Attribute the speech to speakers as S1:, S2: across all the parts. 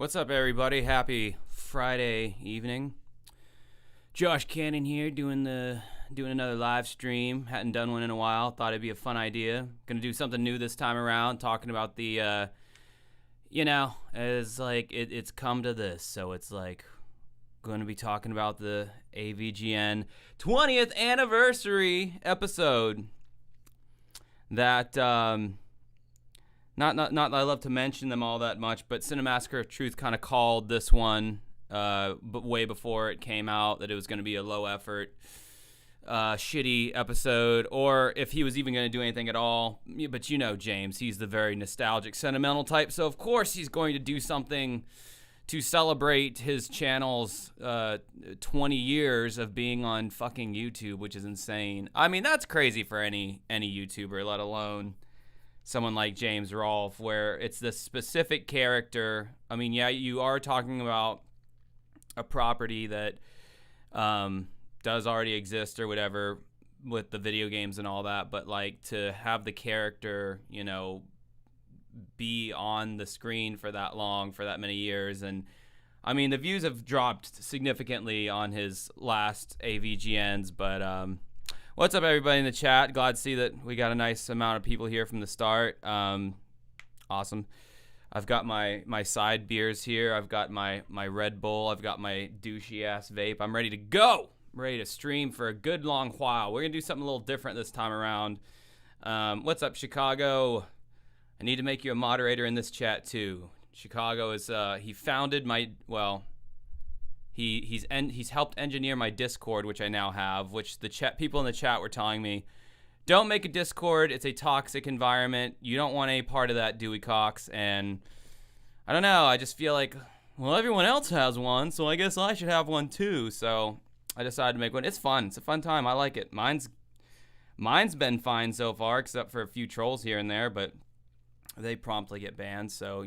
S1: What's up, everybody? Happy Friday evening. Josh Cannon here, doing another live stream. Hadn't done one in a while. Thought it'd be a fun idea. Gonna do something new this time around. Talking about the, it's like it's come to this. So it's like going to be talking about the AVGN 20th anniversary episode. That Not that I love to mention them all that much, but Cinemassacre of Truth kind of called this one, but way before it came out, that it was going to be a low effort, shitty episode, or if he was even going to do anything at all. But you know James, he's the very nostalgic, sentimental type, so of course he's going to do something to celebrate his channel's 20 years of being on fucking YouTube, which is insane. I mean, that's crazy for any YouTuber, let alone someone like James Rolfe, where it's this specific character. I mean, yeah, you are talking about a property that does already exist or whatever with the video games and all that, but like to have the character, be on the screen for that long, for that many years. And I mean, the views have dropped significantly on his last AVGNs, but what's up, everybody in the chat? Glad to see that we got a nice amount of people here from the start. Awesome. I've got my side beers here. I've got my Red Bull. I've got my douchey-ass vape. I'm ready to go. I'm ready to stream for a good long while. We're going to do something a little different this time around. What's up, Chicago? I need to make you a moderator in this chat, too. Chicago is, he founded my, He's helped engineer my Discord, which I now have, which the people in the chat were telling me, don't make a Discord. It's a toxic environment. You don't want any part of that, Dewey Cox. And I don't know. I just feel like, well, everyone else has one, so I guess I should have one too. So I decided to make one. It's fun. It's a fun time. I like it. Mine's been fine so far, except for a few trolls here and there, but they promptly get banned. So,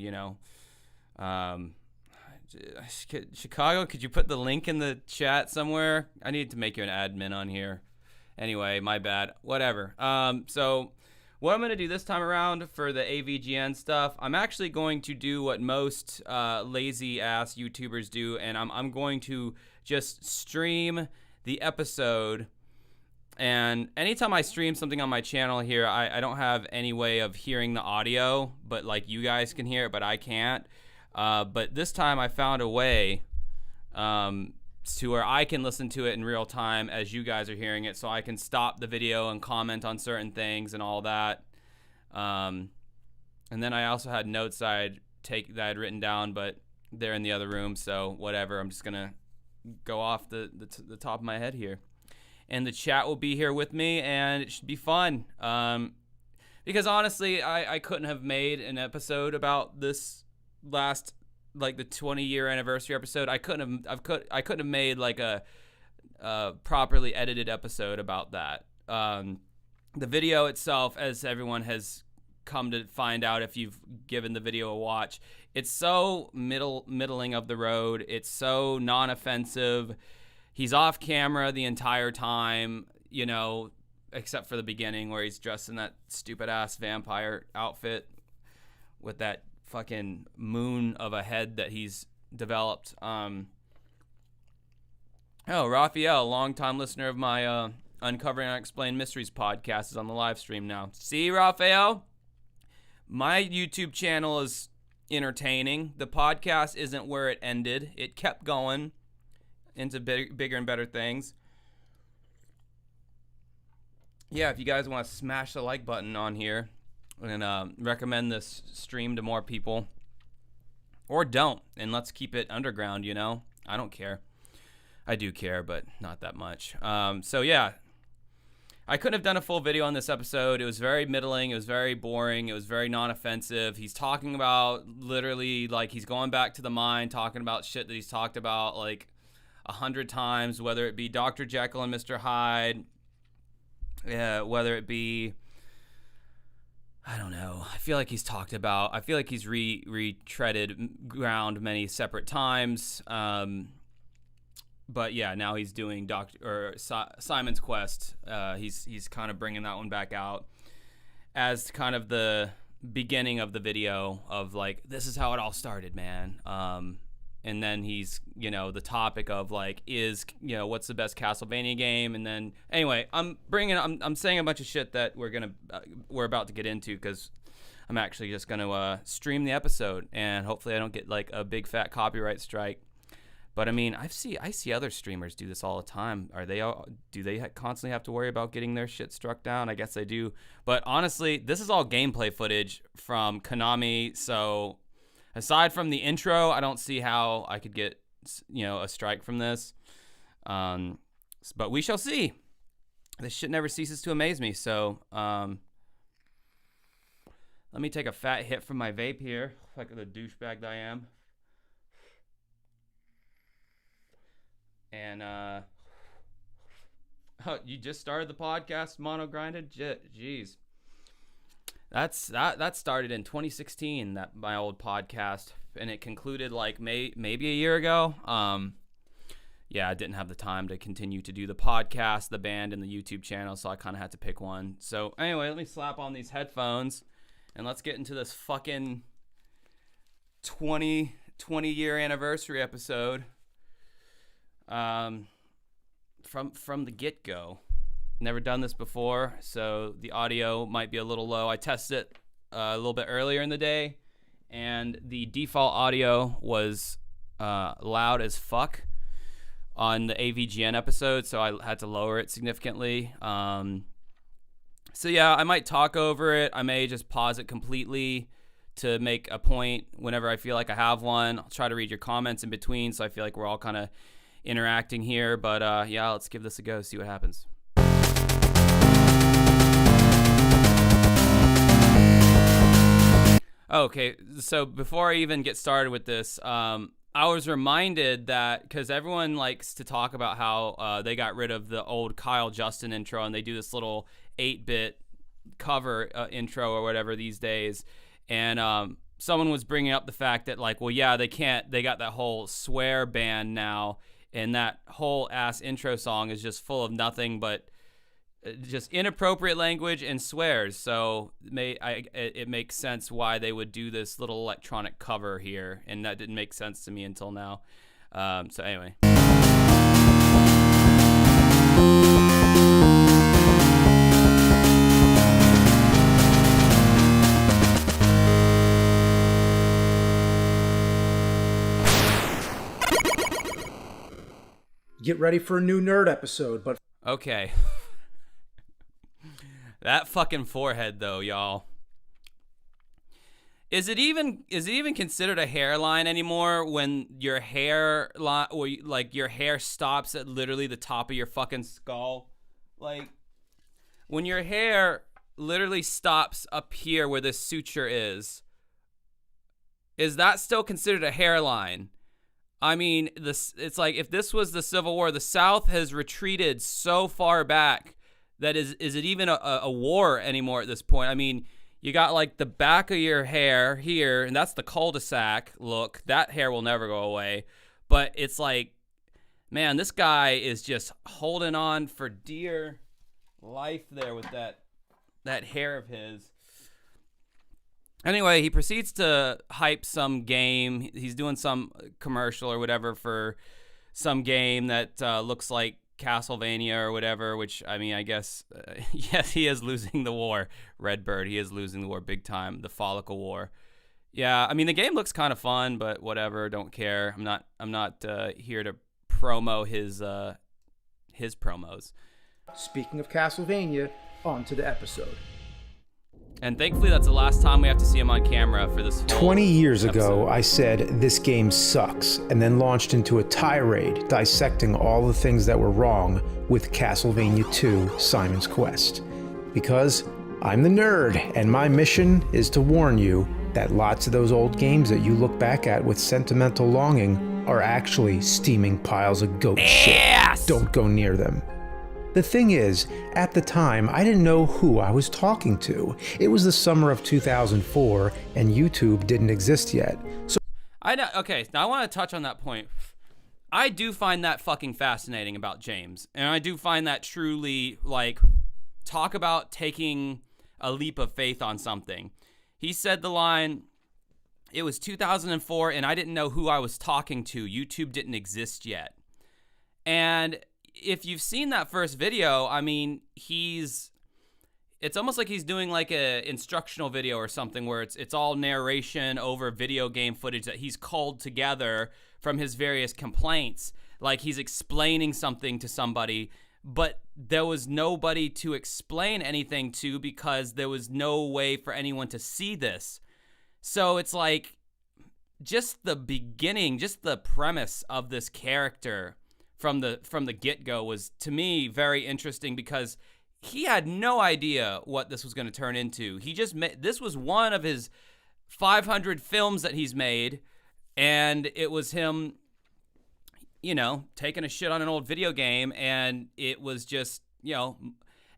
S1: Chicago, could you put the link in the chat somewhere? I need to make you an admin on here. Anyway, my bad. Whatever. So what I'm going to do this time around for the AVGN stuff, I'm actually going to do what most lazy-ass YouTubers do, and I'm going to just stream the episode. And anytime I stream something on my channel here, I don't have any way of hearing the audio, but like you guys can hear it, but I can't. But this time I found a way to where I can listen to it in real time as you guys are hearing it, so I can stop the video and comment on certain things and all that. And then I also had notes that I had written down, but they're in the other room, so whatever. I'm just gonna go off the top of my head here, and the chat will be here with me, and it should be fun. Because honestly, I couldn't have made an episode about this last, like the 20-year anniversary episode. I couldn't have made like a properly edited episode about that. The video itself, as everyone has come to find out if you've given the video a watch, it's so middling of the road. It's so non-offensive. He's off camera the entire time, except for the beginning where he's dressed in that stupid ass vampire outfit with that fucking moon of a head that he's developed. Raphael, longtime listener of my Uncovering Unexplained Mysteries podcast, is on the live stream now. See, Raphael? My YouTube channel is entertaining. The podcast isn't where it ended. It kept going into bigger and better things. Yeah, if you guys want to smash the like button on here and recommend this stream to more people, or don't, and let's keep it underground, I don't care. I do care, but not that much. So yeah, I couldn't have done a full video on this episode. It was very middling. It was very boring. It was very non-offensive. He's talking about literally, like, he's going back to the mine, talking about shit that he's talked about like 100 times, whether it be Dr. Jekyll and Mr. Hyde, whether it be, I don't know. I feel like he's retreaded ground many separate times. But yeah, now he's doing Simon's Quest. He's kind of bringing that one back out as kind of the beginning of the video of like, this is how it all started, man. And then he's, the topic of like, what's the best Castlevania game? And then anyway, I'm saying a bunch of shit that we're about to get into, because I'm actually just going to stream the episode, and hopefully I don't get like a big fat copyright strike. But I mean, I see other streamers do this all the time. Do they constantly have to worry about getting their shit struck down? I guess they do. But honestly, this is all gameplay footage from Konami. So aside from the intro, I don't see how I could get, a strike from this. But we shall see. This shit never ceases to amaze me. So let me take a fat hit from my vape here, like the douchebag that I am. And you just started the podcast, Mono Grinded? Jeez. That started in 2016, my old podcast, and it concluded like maybe a year ago. Yeah, I didn't have the time to continue to do the podcast, the band, and the YouTube channel, so I kind of had to pick one. So anyway, let me slap on these headphones, and let's get into this fucking 20-year anniversary episode. From the get-go. Never done this before, so the audio might be a little low. I tested it a little bit earlier in the day, and the default audio was loud as fuck on the AVGN episode, so I had to lower it significantly. So yeah, I might talk over it. I may just pause it completely to make a point whenever I feel like I have one. I'll try to read your comments in between, so I feel like we're all kind of interacting here. But yeah, let's give this a go, see what happens. Okay, so before I even get started with this, I was reminded that, because everyone likes to talk about how they got rid of the old Kyle Justin intro, and they do this little 8-bit cover intro or whatever these days, and someone was bringing up the fact that, like, well, yeah, they got that whole swear ban now, and that whole ass intro song is just full of nothing but just inappropriate language and swears. So it makes sense why they would do this little electronic cover here, and that didn't make sense to me until now. So anyway.
S2: Get ready for a new nerd episode, but...
S1: Okay. That fucking forehead, though, y'all. Is it even considered a hairline anymore when your hair your hair stops at literally the top of your fucking skull? Like, when your hair literally stops up here where this suture is that still considered a hairline? I mean, it's like, if this was the Civil War, the South has retreated so far back that is it even a war anymore at this point? I mean, you got like the back of your hair here, and that's the cul-de-sac look. That hair will never go away. But it's like, man, this guy is just holding on for dear life there with that hair of his. Anyway, he proceeds to hype some game. He's doing some commercial or whatever for some game that looks like Castlevania or whatever, which, I mean, I guess, yes, he is losing the war. Redbird, he is losing the war big time. The Follicle War. Yeah, I mean, the game looks kind of fun, but whatever, don't care. I'm not here to promo his promos.
S2: Speaking of Castlevania, on to the episode.
S1: And thankfully, that's the last time we have to see him on camera for this
S3: 20 years
S1: episode.
S3: ago, I said, this game sucks, and then launched into a tirade dissecting all the things that were wrong with Castlevania II: Simon's Quest. Because I'm the nerd, and my mission is to warn you that lots of those old games that you look back at with sentimental longing are actually steaming piles of goat shit. Don't go near them. The thing is, at the time, I didn't know who I was talking to. It was the summer of 2004, and YouTube didn't exist yet. So
S1: I know. Okay, now I want to touch on that point. I do find that fucking fascinating about James, and I do find that truly, like, talk about taking a leap of faith on something. He said the line, "It was 2004 and I didn't know who I was talking to. YouTube didn't exist yet." And if you've seen that first video, I mean, it's almost like he's doing like a instructional video or something where it's all narration over video game footage that he's culled together from his various complaints. Like he's explaining something to somebody, but there was nobody to explain anything to because there was no way for anyone to see this. So it's like just the beginning, just the premise of this character from the get-go was, to me, very interesting because he had no idea what this was going to turn into. He just this was one of his 500 films that he's made, and it was him, you know, taking a shit on an old video game, and it was just, you know,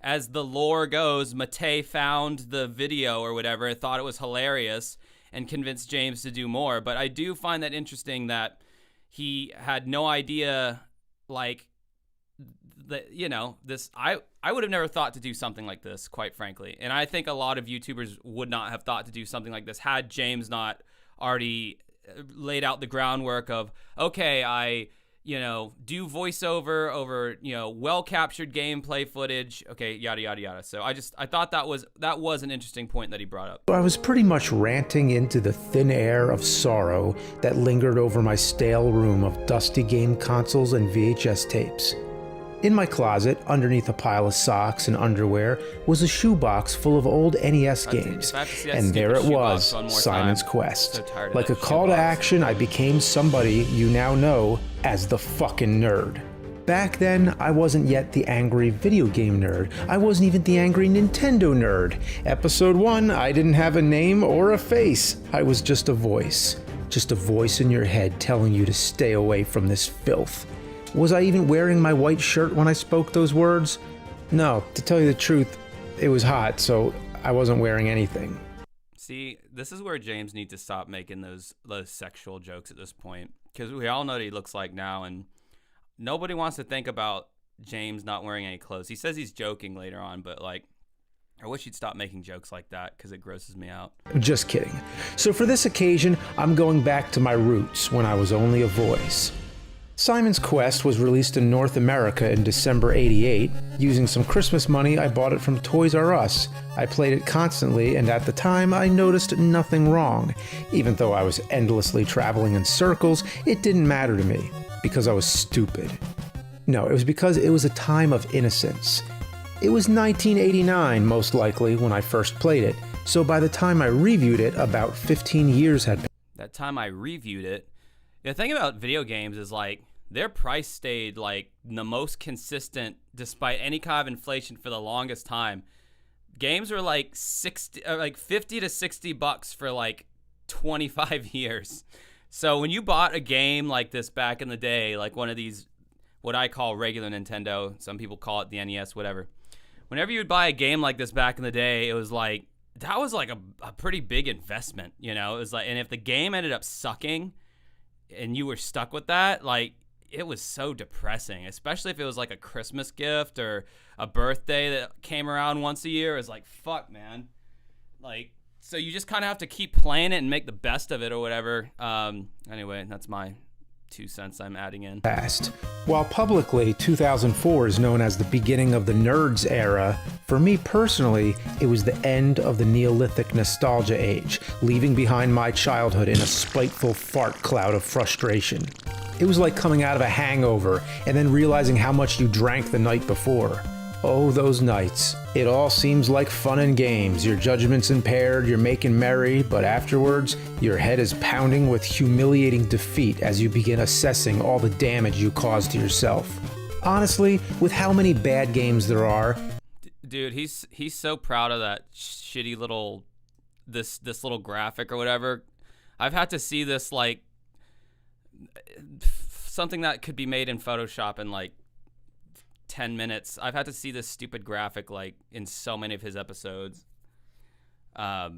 S1: as the lore goes, Matei found the video or whatever, thought it was hilarious, and convinced James to do more. But I do find that interesting that he had no idea, like, that, you know, this, I would have never thought to do something like this, quite frankly. And I think a lot of YouTubers would not have thought to do something like this had James not already laid out the groundwork of, okay, I, you know, do voiceover over, you know, well-captured gameplay footage, okay, yada, yada, yada. So I thought that was an interesting point that he brought up.
S3: I was pretty much ranting into the thin air of sorrow that lingered over my stale room of dusty game consoles and VHS tapes. In my closet, underneath a pile of socks and underwear, was a shoebox full of old NES games. And there it was, Simon's Quest. Like a call to action, I became somebody you now know as the fucking nerd. Back then, I wasn't yet the angry video game nerd. I wasn't even the angry Nintendo nerd. Episode 1, I didn't have a name or a face. I was just a voice. Just a voice in your head telling you to stay away from this filth. Was I even wearing my white shirt when I spoke those words? No, to tell you the truth, it was hot, so I wasn't wearing anything.
S1: See, this is where James needs to stop making those sexual jokes at this point, because we all know what he looks like now, and nobody wants to think about James not wearing any clothes. He says he's joking later on, but like, I wish he'd stop making jokes like that because it grosses me out.
S3: Just kidding. So for this occasion, I'm going back to my roots when I was only a voice. Simon's Quest was released in North America in December '88. Using some Christmas money, I bought it from Toys R Us. I played it constantly, and at the time, I noticed nothing wrong. Even though I was endlessly traveling in circles, it didn't matter to me, because I was stupid. No, it was because it was a time of innocence. It was 1989, most likely, when I first played it, so by the time I reviewed it, about 15 years had passed.
S1: That time I reviewed it, the thing about video games is, like, their price stayed, like, the most consistent despite any kind of inflation for the longest time. Games were, like, 50 to 60 bucks for, like, 25 years. So when you bought a game like this back in the day, like one of these, what I call regular Nintendo, some people call it the NES, whatever. Whenever you would buy a game like this back in the day, it was like, that was, like, a pretty big investment, you know? It was like, and if the game ended up sucking and you were stuck with that, like, it was so depressing, especially if it was like a Christmas gift or a birthday that came around once a year. It was like, fuck, man. Like, so you just kind of have to keep playing it and make the best of it or whatever. Anyway, that's my 2 cents I'm adding in.
S3: While publicly 2004 is known as the beginning of the nerds era, for me personally, it was the end of the Neolithic nostalgia age, leaving behind my childhood in a spiteful fart cloud of frustration. It was like coming out of a hangover and then realizing how much you drank the night before. Oh, those nights. It all seems like fun and games. Your judgment's impaired, you're making merry, but afterwards, your head is pounding with humiliating defeat as you begin assessing all the damage you caused to yourself. Honestly, with how many bad games there are...
S1: Dude, he's so proud of that shitty little... This little graphic or whatever. I've had to see this, like... something that could be made in Photoshop in, like, 10 minutes. I've had to see this stupid graphic, like, in so many of his episodes. Yeah,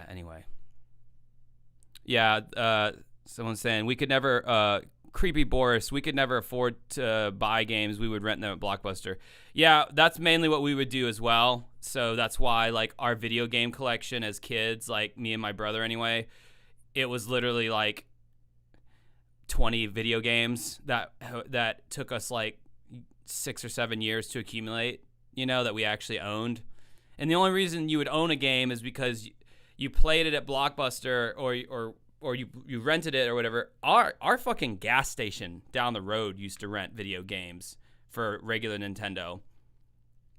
S1: anyway. Yeah, someone's saying, we could never, Creepy Boris, we could never afford to buy games. We would rent them at Blockbuster. Yeah, that's mainly what we would do as well. So that's why, like, our video game collection as kids, like me and my brother anyway, it was literally like 20 video games that took us like 6 or 7 years to accumulate, that we actually owned. And the only reason you would own a game is because you played it at Blockbuster or you rented it or whatever. Our fucking gas station down the road used to rent video games for regular Nintendo.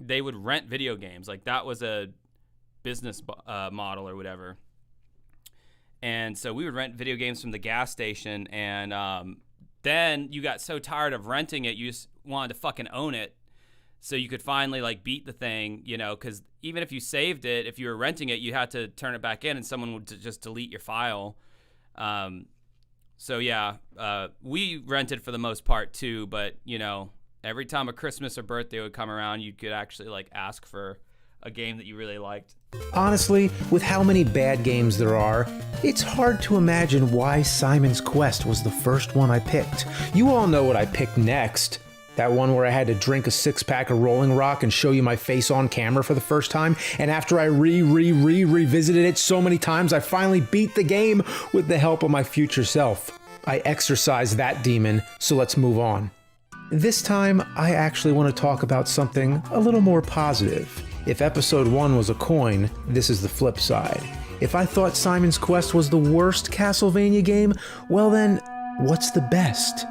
S1: They would rent video games. Like, that was a business model or whatever. And so we would rent video games from the gas station, and then you got so tired of renting it, you just wanted to fucking own it so you could finally, like, beat the thing, because even if you saved it, if you were renting it, you had to turn it back in and someone would just delete your file. So yeah, we rented for the most part too, but every time a Christmas or birthday would come around, you could actually, like, ask for a game that you really liked.
S3: Honestly, with how many bad games there are, it's hard to imagine why Simon's Quest was the first one I picked. You all know what I picked next. That one where I had to drink a 6-pack of Rolling Rock and show you my face on camera for the first time, and after I revisited it so many times, I finally beat the game with the help of my future self. I exorcised that demon, so let's move on. This time, I actually want to talk about something a little more positive. If episode 1 was a coin, this is the flip side. If I thought Simon's Quest was the worst Castlevania game, well then, what's the best?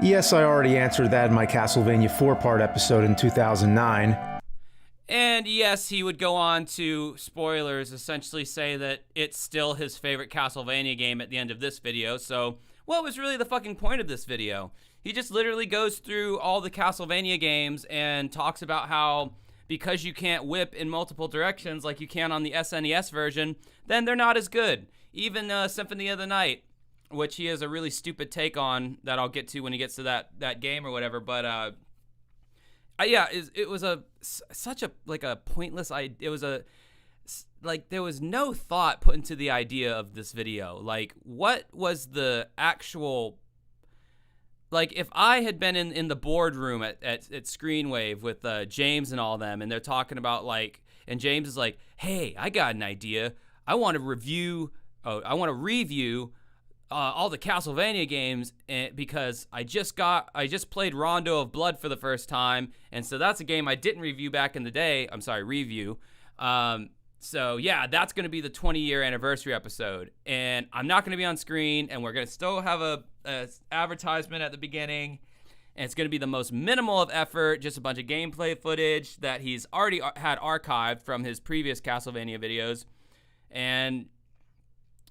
S3: Yes, I already answered that in my Castlevania 4-part episode in 2009.
S1: And yes, he would go on to, spoilers, essentially say that it's still his favorite Castlevania game at the end of this video. So what was really the fucking point of this video? He just literally goes through all the Castlevania games and talks about how because you can't whip in multiple directions like you can on the SNES version, then they're not as good. Even Symphony of the Night, which he has a really stupid take on that I'll get to when he gets to that game or whatever. But yeah, it was such a pointless idea. It was there was no thought put into the idea of this video. Like, what was the actual, like, if I had been in the boardroom at Screenwave with James and all them, and they're talking about, like, and James is like, hey, I got an idea. I want to review all the Castlevania games because I just played Rondo of Blood for the first time, and so that's a game I didn't review back in the day. Review. So yeah, that's going to be the 20-year anniversary episode, and I'm not going to be on screen, and we're going to still have a advertisement at the beginning, and it's going to be the most minimal of effort, just a bunch of gameplay footage that he's already had archived from his previous Castlevania videos, and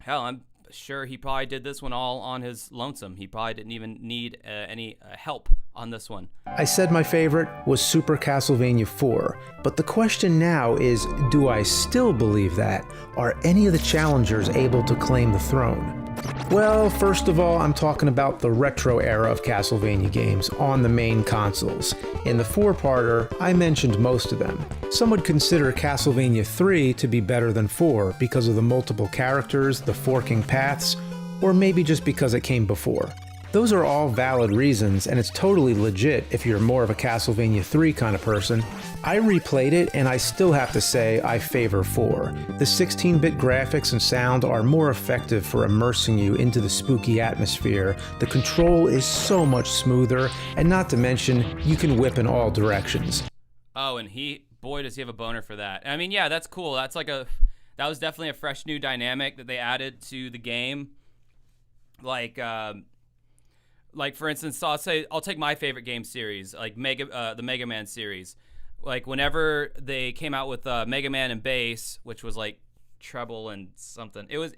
S1: hell, I'm sure he probably did this one all on his lonesome. He probably didn't even need any help on this one.
S3: I said my favorite was Super Castlevania 4, but the question now is, do I still believe that? Are any of the challengers able to claim the throne? Well, first of all, I'm talking about the retro era of Castlevania games on the main consoles. In the 4-parter, I mentioned most of them. Some would consider Castlevania 3 to be better than 4 because of the multiple characters, the forking paths, or maybe just because it came before. Those are all valid reasons, and it's totally legit if you're more of a Castlevania 3 kind of person. I replayed it, and I still have to say I favor 4. The 16-bit graphics and sound are more effective for immersing you into the spooky atmosphere. The control is so much smoother, and not to mention, you can whip in all directions.
S1: Oh, and boy, does he have a boner for that. I mean, yeah, that's cool. That was definitely a fresh new dynamic that they added to the game. Like for instance, I'll take my favorite game series, like the Mega Man series. Like whenever they came out with Mega Man and Bass, which was like treble and something, it was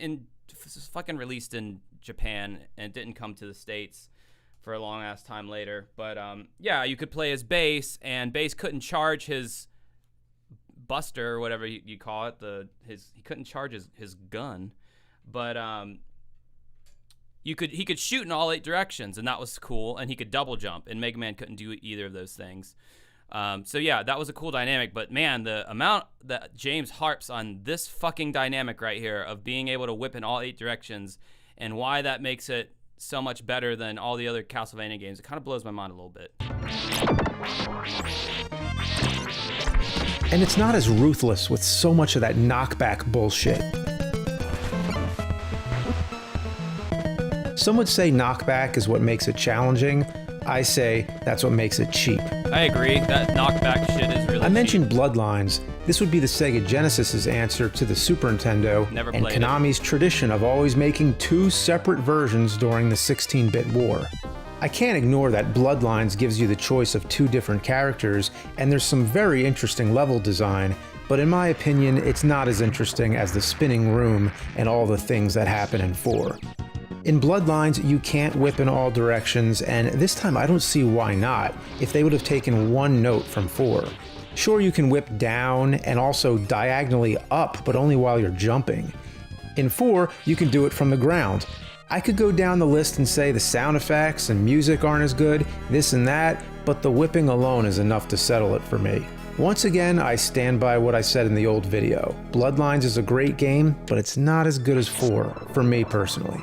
S1: fucking released in Japan and didn't come to the States for a long ass time later. But yeah, you could play as Bass, and Bass couldn't charge his Buster or whatever you call it. He couldn't charge his gun, but he could shoot in all 8 directions, and that was cool, and he could double jump, and Mega Man couldn't do either of those things. So yeah, that was a cool dynamic, but man, the amount that James harps on this fucking dynamic right here of being able to whip in all 8 directions, and why that makes it so much better than all the other Castlevania games, it kind of blows my mind a little bit.
S3: And it's not as ruthless with so much of that knockback bullshit. Some would say knockback is what makes it challenging. I say that's what makes it cheap.
S1: I agree. That knockback shit is really
S3: I mentioned
S1: cheap.
S3: Bloodlines. This would be the Sega Genesis's answer to the Super Nintendo
S1: Never
S3: and
S1: played it.
S3: Konami's tradition of always making two separate versions during the 16-bit war. I can't ignore that Bloodlines gives you the choice of two different characters, and there's some very interesting level design, but in my opinion, it's not as interesting as the spinning room and all the things that happen in 4. In Bloodlines, you can't whip in all directions, and this time I don't see why not, if they would have taken one note from 4. Sure, you can whip down and also diagonally up, but only while you're jumping. In 4, you can do it from the ground. I could go down the list and say the sound effects and music aren't as good, this and that, but the whipping alone is enough to settle it for me. Once again, I stand by what I said in the old video. Bloodlines is a great game, but it's not as good as 4, for me personally.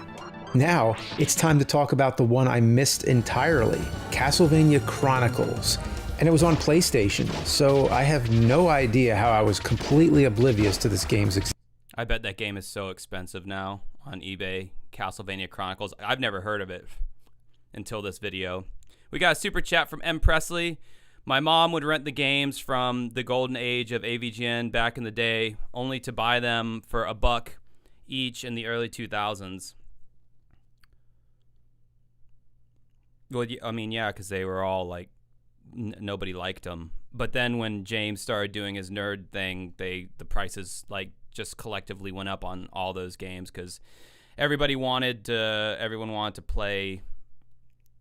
S3: Now, it's time to talk about the one I missed entirely, Castlevania Chronicles. And it was on PlayStation, so I have no idea how I was completely oblivious to this game's existence.
S1: I bet that game is so expensive now on eBay. Castlevania Chronicles. I've never heard of it until this video. We got a super chat from M. Presley. My mom would rent the games from the golden age of AVGN back in the day, only to buy them for $1 each in the early 2000s. Well, I mean, yeah, because they were all like, nobody liked them. But then when James started doing his nerd thing, the prices like just collectively went up on all those games because everyone wanted to play,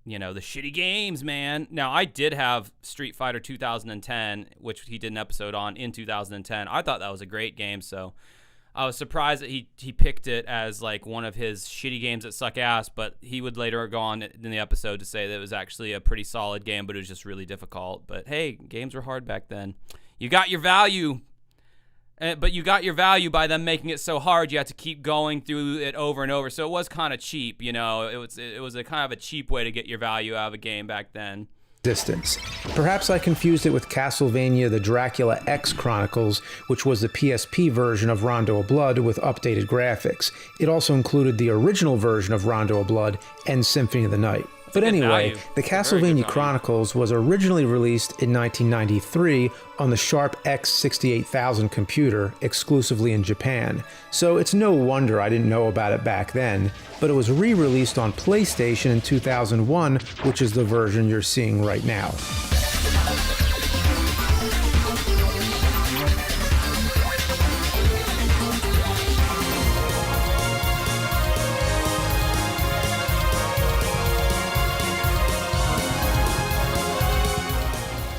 S1: you know, the shitty games, man. Now, I did have Street Fighter 2010, which he did an episode on in 2010. I thought that was a great game, so I was surprised that he picked it as like one of his shitty games that suck ass, but he would later go on in the episode to say that it was actually a pretty solid game, but it was just really difficult. But hey, games were hard back then. You got your value. But you got your value by them making it so hard. You had to keep going through it over and over. So it was kind of cheap, you know. It was a kind of a cheap way to get your value out of a game back then.
S3: Perhaps I confused it with Castlevania the Dracula X Chronicles, which was the PSP version of Rondo of Blood with updated graphics. It also included the original version of Rondo of Blood and Symphony of the Night. But anyway, the Castlevania Chronicles was originally released in 1993 on the Sharp X68000 computer, exclusively in Japan. So it's no wonder I didn't know about it back then, but it was re-released on PlayStation in 2001, which is the version you're seeing right now.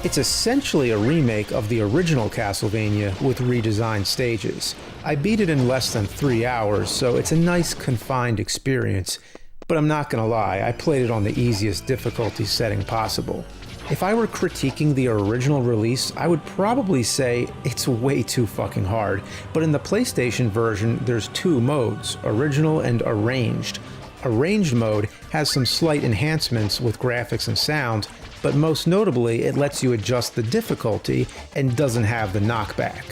S3: It's essentially a remake of the original Castlevania with redesigned stages. I beat it in less than 3 hours, so it's a nice confined experience, but I'm not gonna lie, I played it on the easiest difficulty setting possible. If I were critiquing the original release, I would probably say it's way too fucking hard, but in the PlayStation version, there's 2 modes, original and arranged. Arranged mode has some slight enhancements with graphics and sound, but most notably, it lets you adjust the difficulty and doesn't have the knockback.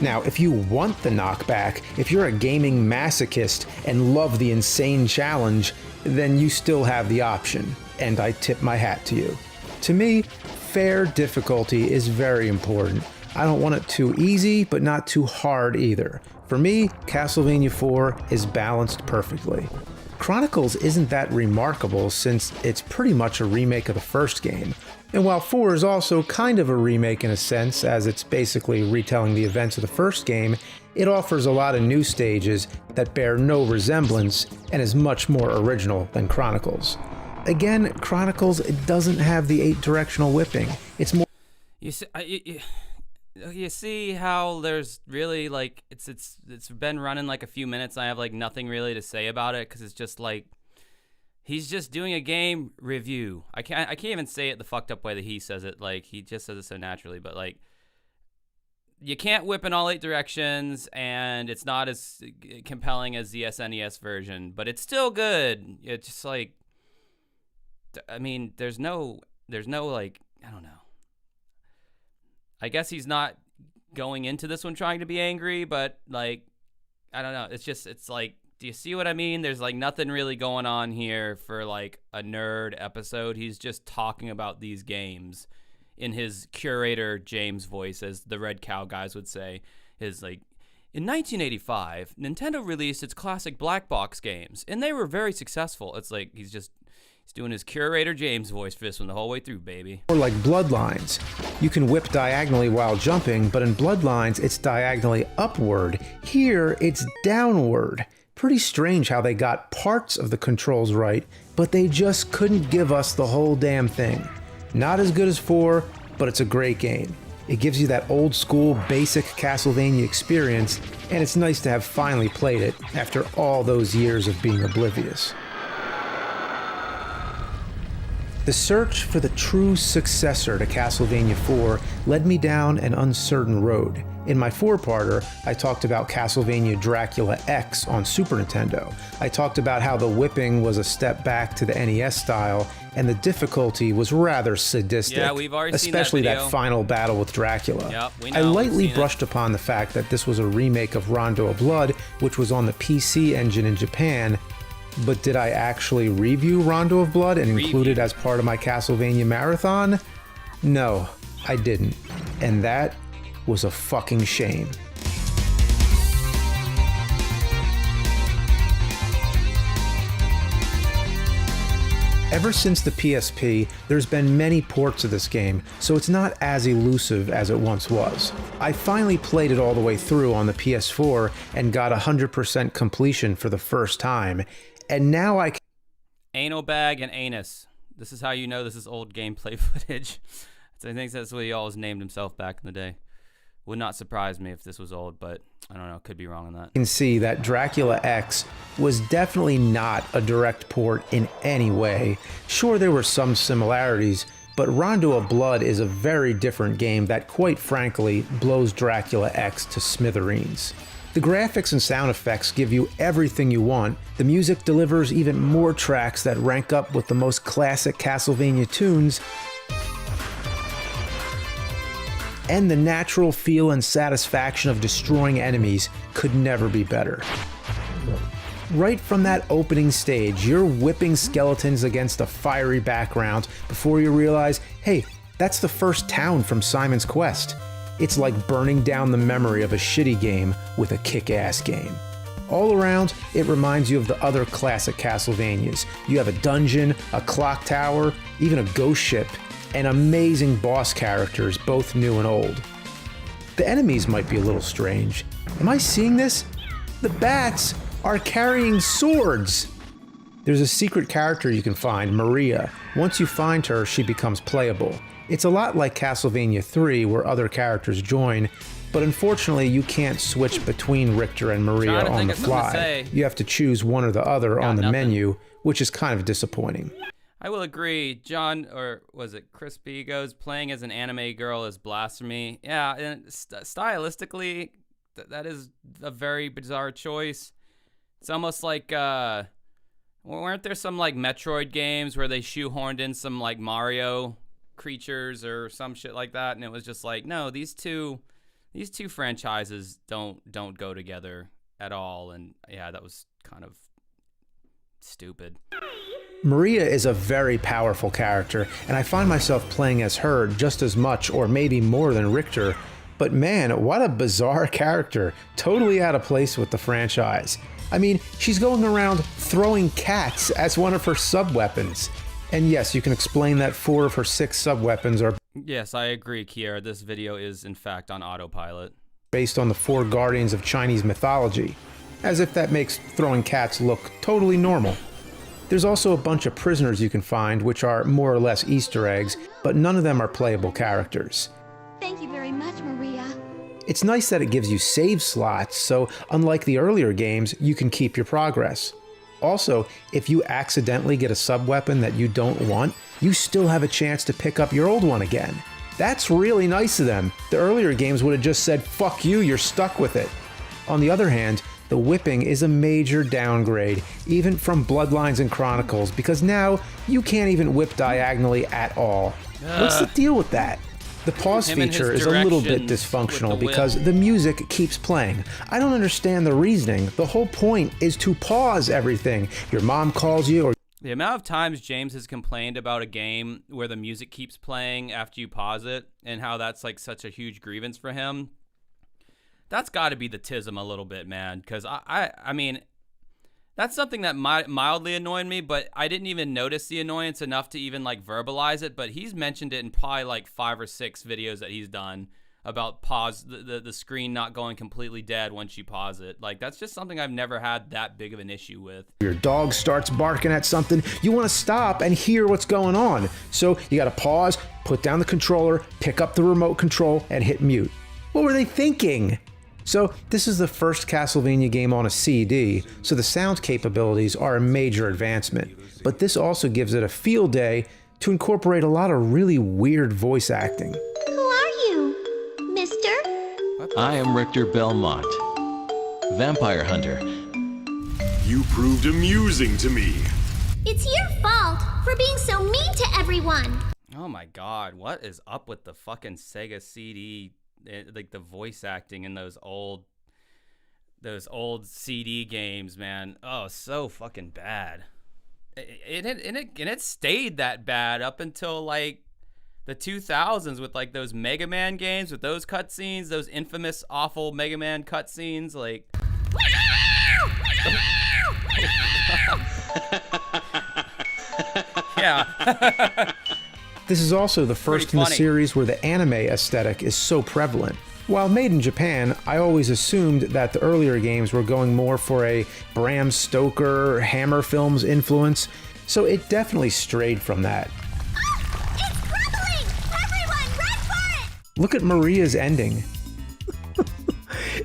S3: Now, if you want the knockback, if you're a gaming masochist and love the insane challenge, then you still have the option, and I tip my hat to you. To me, fair difficulty is very important. I don't want it too easy, but not too hard either. For me, Castlevania 4 is balanced perfectly. Chronicles isn't that remarkable since it's pretty much a remake of the first game. And while 4 is also kind of a remake in a sense, as it's basically retelling the events of the first game, it offers a lot of new stages that bear no resemblance and is much more original than Chronicles. Again, Chronicles doesn't have the 8-directional whipping. It's more...
S1: You see how there's really like it's been running like a few minutes and I have like nothing really to say about it because it's just like he's just doing a game review. I can't even say it the fucked up way that he says it. Like he just says it so naturally, but like you can't whip in all 8 directions and it's not as compelling as the SNES version, but it's still good. It's just like, I mean, there's no like, I don't know. I guess he's not going into this one trying to be angry, but like, I don't know. It's like, do you see what I mean? There's like nothing really going on here for like a nerd episode. He's just talking about these games in his curator James voice, as the Red Cow guys would say. His like, in 1985, Nintendo released its classic black box games, and they were very successful. It's like he's doing his curator James voice for this one the whole way through, baby.
S3: Or like Bloodlines. You can whip diagonally while jumping, but in Bloodlines, it's diagonally upward. Here, it's downward. Pretty strange how they got parts of the controls right, but they just couldn't give us the whole damn thing. Not as good as 4, but it's a great game. It gives you that old school basic Castlevania experience, and it's nice to have finally played it after all those years of being oblivious. The search for the true successor to Castlevania 4 led me down an uncertain road. In my 4-parter, I talked about Castlevania Dracula X on Super Nintendo. I talked about how the whipping was a step back to the NES style, and the difficulty was rather sadistic.
S1: Yeah, we've already seen that
S3: especially
S1: video.
S3: that final battle with Dracula.
S1: Yep, we know.
S3: I lightly
S1: We've seen
S3: brushed upon the fact that this was a remake of Rondo of Blood, which was on the PC engine in Japan. But did I actually review Rondo of Blood and include it as part of my Castlevania marathon? No, I didn't. And that was a fucking shame. Ever since the PSP, there's been many ports of this game, so it's not as elusive as it once was. I finally played it all the way through on the PS4 and got 100% completion for the first time, and now I can...
S1: Anal bag and anus. This is how you know this is old gameplay footage. So I think that's what he always named himself back in the day. Would not surprise me if this was old, but I don't know, could be wrong on that.
S3: can see that Dracula X was definitely not a direct port in any way. Sure, there were some similarities, but Rondo of Blood is a very different game that, quite frankly, blows Dracula X to smithereens. The graphics and sound effects give you everything you want. The music delivers even more tracks that rank up with the most classic Castlevania tunes, and the natural feel and satisfaction of destroying enemies could never be better. Right from that opening stage, you're whipping skeletons against a fiery background before you realize, hey, that's the first town from Simon's Quest. It's like burning down the memory of a shitty game with a kick-ass game. All around, it reminds you of the other classic Castlevanias. You have a dungeon, a clock tower, even a ghost ship, and amazing boss characters, both new and old. The enemies might be a little strange. Am I seeing this? The bats are carrying swords! There's a secret character you can find, Maria. Once you find her, she becomes playable. It's a lot like Castlevania 3, where other characters join, but unfortunately you can't switch between Richter and Maria on the fly. You have to choose one or the other on the menu, which is kind of disappointing.
S1: I will agree. John, or was it Crispy, goes, playing as an anime girl is blasphemy. Yeah, and stylistically, that is a very bizarre choice. It's almost like, weren't there some like Metroid games where they shoehorned in some like Mario creatures or some shit like that, and it was just like, no, these two franchises don't go together at all, and yeah, that was kind of stupid.
S3: Maria is a very powerful character, and I find myself playing as her just as much or maybe more than Richter, but man, what a bizarre character, totally out of place with the franchise. I mean, she's going around throwing cats as one of her sub-weapons. And yes, you can explain that 4 of her 6 sub-weapons are...
S1: Yes, I agree, Kiera. This video is, in fact, on autopilot.
S3: ...based on the 4 guardians of Chinese mythology. As if that makes throwing cats look totally normal. There's also a bunch of prisoners you can find, which are more or less Easter eggs, but none of them are playable characters.
S4: Thank you very much, Maria.
S3: It's nice that it gives you save slots, so unlike the earlier games, you can keep your progress. Also, if you accidentally get a sub-weapon that you don't want, you still have a chance to pick up your old one again. That's really nice of them. The earlier games would have just said, fuck you, you're stuck with it. On the other hand, the whipping is a major downgrade, even from Bloodlines and Chronicles, because now you can't even whip diagonally at all. What's the deal with that? The pause
S1: Him and his
S3: feature is a little bit
S1: directions
S3: dysfunctional
S1: with the
S3: because
S1: whip.
S3: the music keeps playing. I don't understand the reasoning. The whole point is to pause everything. Your mom calls you or
S1: The amount of times James has complained about a game where the music keeps playing after you pause it and how that's like such a huge grievance for him, that's got to be the tism a little bit, man. Because I mean, that's something that mildly annoyed me, but I didn't even notice the annoyance enough to even like verbalize it. But he's mentioned it in probably like 5 or 6 videos that he's done about pause the screen not going completely dead once you pause it. Like, that's just something I've never had that big of an issue with.
S3: your dog starts barking at something, you want to stop and hear what's going on. So you got to pause, put down the controller, pick up the remote control, and hit mute. What were they thinking? So this is the first Castlevania game on a CD, so the sound capabilities are a major advancement. But this also gives it a field day to incorporate a lot of really weird voice acting.
S4: Who are you, mister?
S5: I am Richter Belmont, vampire hunter.
S6: You proved amusing to me.
S4: It's your fault for being so mean to everyone.
S1: Oh my god, what is up with the fucking Sega CD? Like the voice acting in those old CD games, man. Oh, so fucking bad. It stayed that bad up until like the 2000s with like those Mega Man games with those cutscenes, those infamous awful Mega Man cutscenes, like. Yeah.
S3: This is also the first
S1: Pretty
S3: in the
S1: funny.
S3: series where the anime aesthetic is so prevalent. While made in Japan, I always assumed that the earlier games were going more for a Bram Stoker, Hammer Films influence, so it definitely strayed from that.
S4: Oh, it's crumbling! Everyone, run for it!
S3: Look at Maria's ending.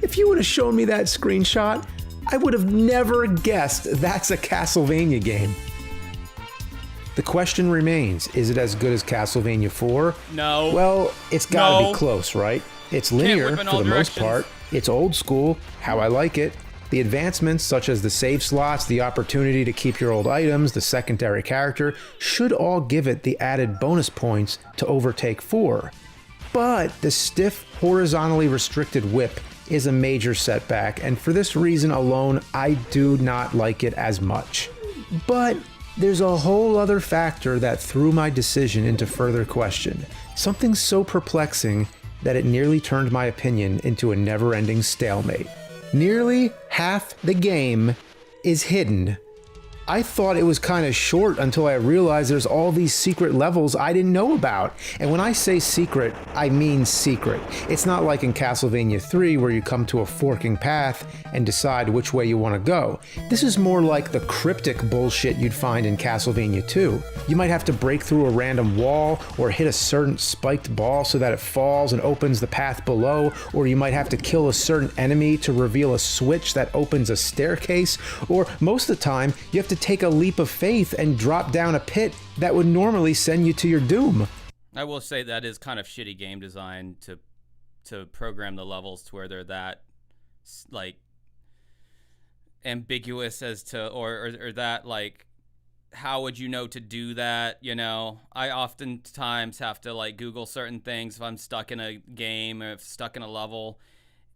S3: If you would have shown me that screenshot, I would have never guessed that's a Castlevania game. The question remains, is it as good as Castlevania 4?
S1: No.
S3: Well, it's gotta
S1: No.
S3: be close, right? It's linear
S1: whip in
S3: for
S1: all
S3: the most
S1: directions.
S3: part. It's old school, how I like it. The advancements, such as the save slots, the opportunity to keep your old items, the secondary character, should all give it the added bonus points to overtake 4. But the stiff, horizontally restricted whip is a major setback, and for this reason alone, I do not like it as much. But there's a whole other factor that threw my decision into further question. Something so perplexing that it nearly turned my opinion into a never-ending stalemate. Nearly half the game is hidden. I thought it was kind of short until I realized there's all these secret levels I didn't know about. And when I say secret, I mean secret. It's not like in Castlevania 3 where you come to a forking path and decide which way you want to go. This is more like the cryptic bullshit you'd find in Castlevania 2. You might have to break through a random wall or hit a certain spiked ball so that it falls and opens the path below, or you might have to kill a certain enemy to reveal a switch that opens a staircase, or most of the time you have to take a leap of faith and drop down a pit that would normally send you to your doom.
S1: I will say that is kind of shitty game design to program the levels to where they're that like ambiguous as to or that like how would you know to do that, you know? I oftentimes have to like Google certain things if I'm stuck in a game or if stuck in a level.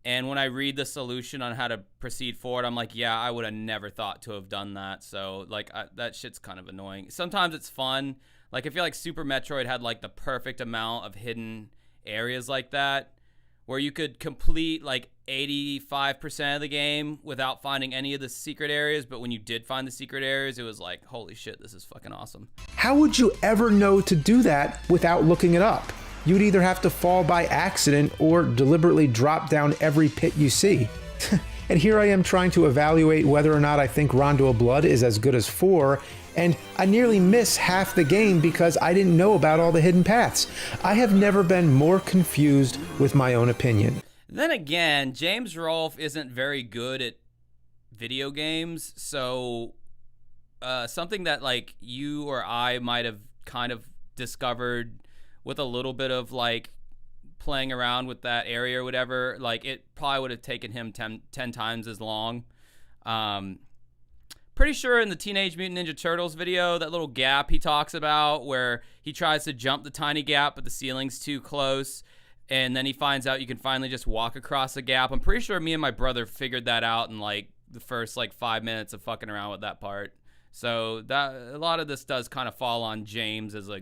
S1: And when I read the solution on how to proceed forward, I'm like, yeah, I would have never thought to have done that. So, like, that shit's kind of annoying. Sometimes it's fun. Like, I feel like Super Metroid had, like, the perfect amount of hidden areas like that, where you could complete, like, 85% of the game without finding any of the secret areas. But when you did find the secret areas, it was like, holy shit, this is fucking awesome.
S3: How would you ever know to do that without looking it up? You'd either have to fall by accident or deliberately drop down every pit you see. And here I am trying to evaluate whether or not I think Rondo of Blood is as good as 4, and I nearly miss half the game because I didn't know about all the hidden paths. I have never been more confused with my own opinion.
S1: Then again, James Rolfe isn't very good at video games, so something that like you or I might have kind of discovered with a little bit of like playing around with that area or whatever, like it probably would have taken him 10 times as long. pretty sure in the Teenage Mutant Ninja Turtles video, that little gap he talks about where he tries to jump the tiny gap, but the ceiling's too close. And then he finds out you can finally just walk across the gap. I'm pretty sure me and my brother figured that out in like the first like 5 minutes of fucking around with that part. So that a lot of this does kind of fall on James as a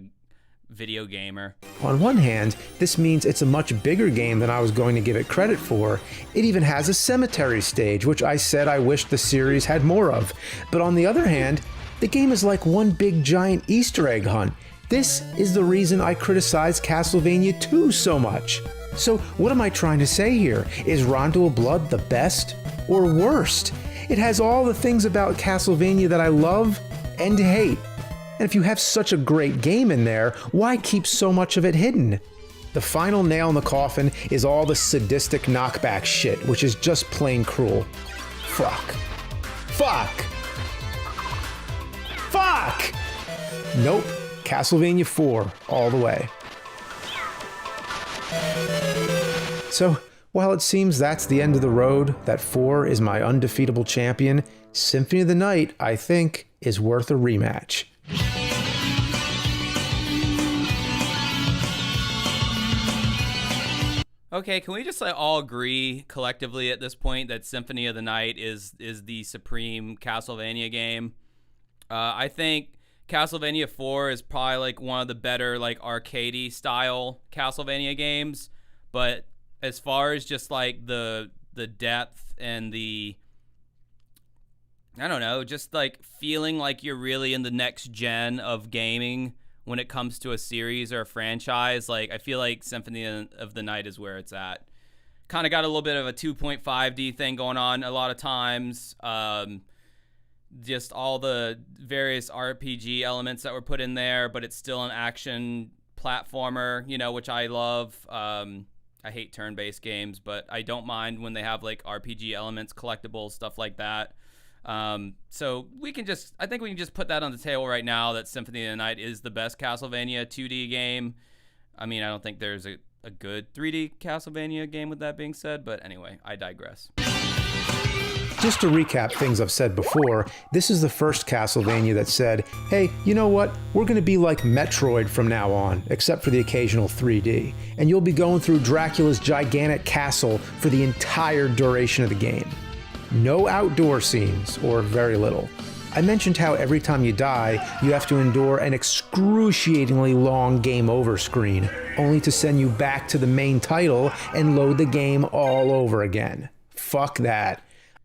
S1: video gamer.
S3: On one hand, this means it's a much bigger game than I was going to give it credit for. It even has a cemetery stage, which I said I wished the series had more of. But on the other hand, the game is like one big giant Easter egg hunt. This is the reason I criticize Castlevania 2 so much. So what am I trying to say here? Is Rondo of Blood the best or worst? It has all the things about Castlevania that I love and hate. And if you have such a great game in there, why keep so much of it hidden? The final nail in the coffin is all the sadistic knockback shit, which is just plain cruel. Fuck. Fuck! Fuck! Nope. Castlevania 4 all the way. So, while it seems that's the end of the road, that 4 is my undefeatable champion, Symphony of the Night, I think, is worth a rematch.
S1: Okay, can we just like all agree collectively at this point that Symphony of the Night is the supreme Castlevania game? I think Castlevania 4 is probably like one of the better like arcadey style Castlevania games, but as far as just like the depth and the, I don't know, just like feeling like you're really in the next gen of gaming when it comes to a series or a franchise, like I feel like Symphony of the Night is where it's at. Kind of got a little bit of a 2.5D thing going on a lot of times. Just all the various RPG elements that were put in there, but it's still an action platformer, you know, which I love. I hate turn-based games, but I don't mind when they have like RPG elements, collectibles, stuff like that. So I think we can just put that on the table right now that Symphony of the Night is the best Castlevania 2D game. I mean, I don't think there's a good 3D Castlevania game with that being said, but anyway, I digress.
S3: Just to recap things I've said before, this is the first Castlevania that said, hey, you know what? We're going to be like Metroid from now on, except for the occasional 3D. And you'll be going through Dracula's gigantic castle for the entire duration of the game. No outdoor scenes, or very little. I mentioned how every time you die, you have to endure an excruciatingly long game over screen, only to send you back to the main title and load the game all over again. Fuck that.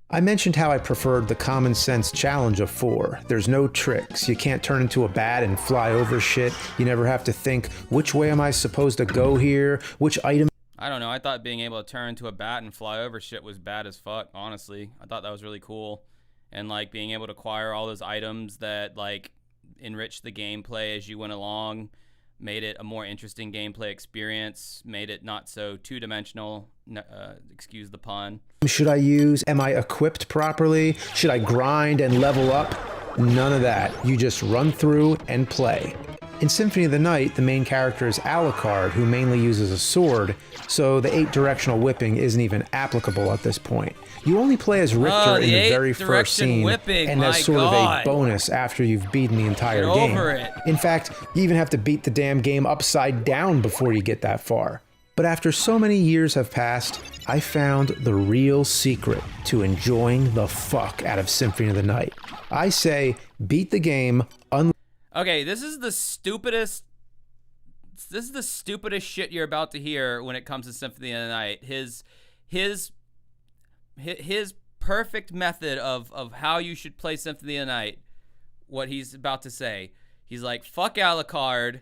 S3: I mentioned how I preferred the common sense challenge of 4. There's no tricks. You can't turn into a bat and fly over shit. You never have to think, which way am I supposed to go here? Which item...
S1: I don't know. I thought being able to turn into a bat and fly over shit was bad as fuck, honestly. I thought that was really cool. And, like, being able to acquire all those items that, like, enrich the gameplay as you went along, made it a more interesting gameplay experience, made it not so two-dimensional, excuse the pun.
S3: Should I use? Am I equipped properly? Should I grind and level up? None of that. You just run through and play. In Symphony of the Night, the main character is Alucard, who mainly uses a sword, so the 8-directional whipping isn't even applicable at this point. You only play as Richter in the very first scene, and as sort of a bonus after you've beaten the entire game. In fact, you even have to beat the damn game upside down before you get that far. But after so many years have passed, I found the real secret to enjoying the fuck out of Symphony of the Night. I say, beat the game,
S1: Okay, this is the stupidest shit you're about to hear when it comes to Symphony of the Night. His perfect method of how you should play Symphony of the Night, what he's about to say. He's like, fuck Alucard,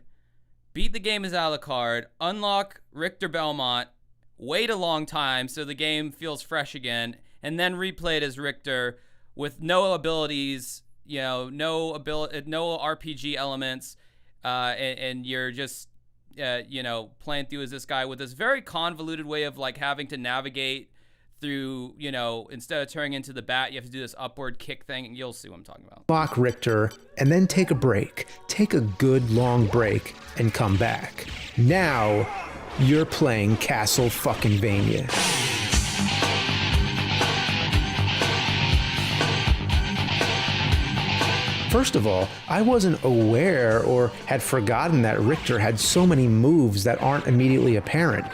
S1: beat the game as Alucard, unlock Richter Belmont, wait a long time so the game feels fresh again, and then replay it as Richter with no abilities, you know, no RPG elements, and you're just, you know, playing through as this guy with this very convoluted way of like having to navigate through, you know, instead of turning into the bat, you have to do this upward kick thing, and you'll see what I'm talking about.
S3: Lock Richter, and then take a break. Take a good long break and come back. Now, you're playing Castlevania. First of all, I wasn't aware or had forgotten that Richter had so many moves that aren't immediately apparent.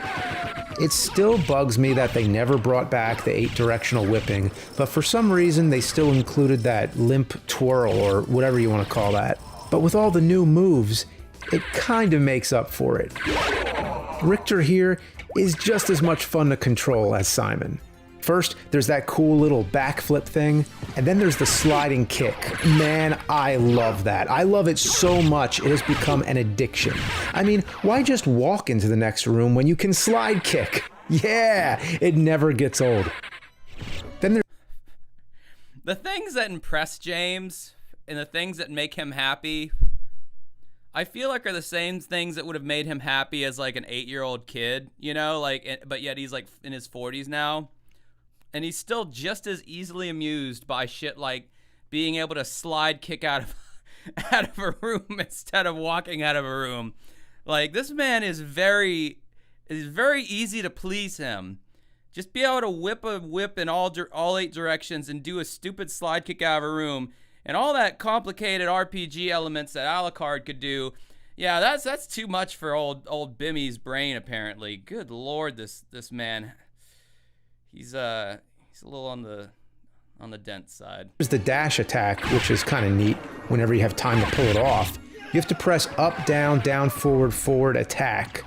S3: It still bugs me that they never brought back the 8-directional whipping, but for some reason they still included that limp twirl or whatever you want to call that. But with all the new moves, it kind of makes up for it. Richter here is just as much fun to control as Simon. First, there's that cool little backflip thing, and then there's the sliding kick. Man, I love that. I love it so much, it has become an addiction. I mean, why just walk into the next room when you can slide kick? Yeah, it never gets old. Then there's
S1: The things that impress James and the things that make him happy, I feel like are the same things that would have made him happy as like an 8-year-old kid, you know, like, but yet he's like in his 40s now. And he's still just as easily amused by shit like being able to slide kick out of a room instead of walking out of a room. Like, this man is very easy to please him. Just be able to whip a whip in all 8 directions and do a stupid slide kick out of a room, and all that complicated RPG elements that Alucard could do. Yeah, that's too much for old Bimmy's brain, apparently. Good Lord, this man. He's a little on the dense side.
S3: the dash attack, which is kind of neat whenever you have time to pull it off. You have to press up, down, down, forward, forward, attack.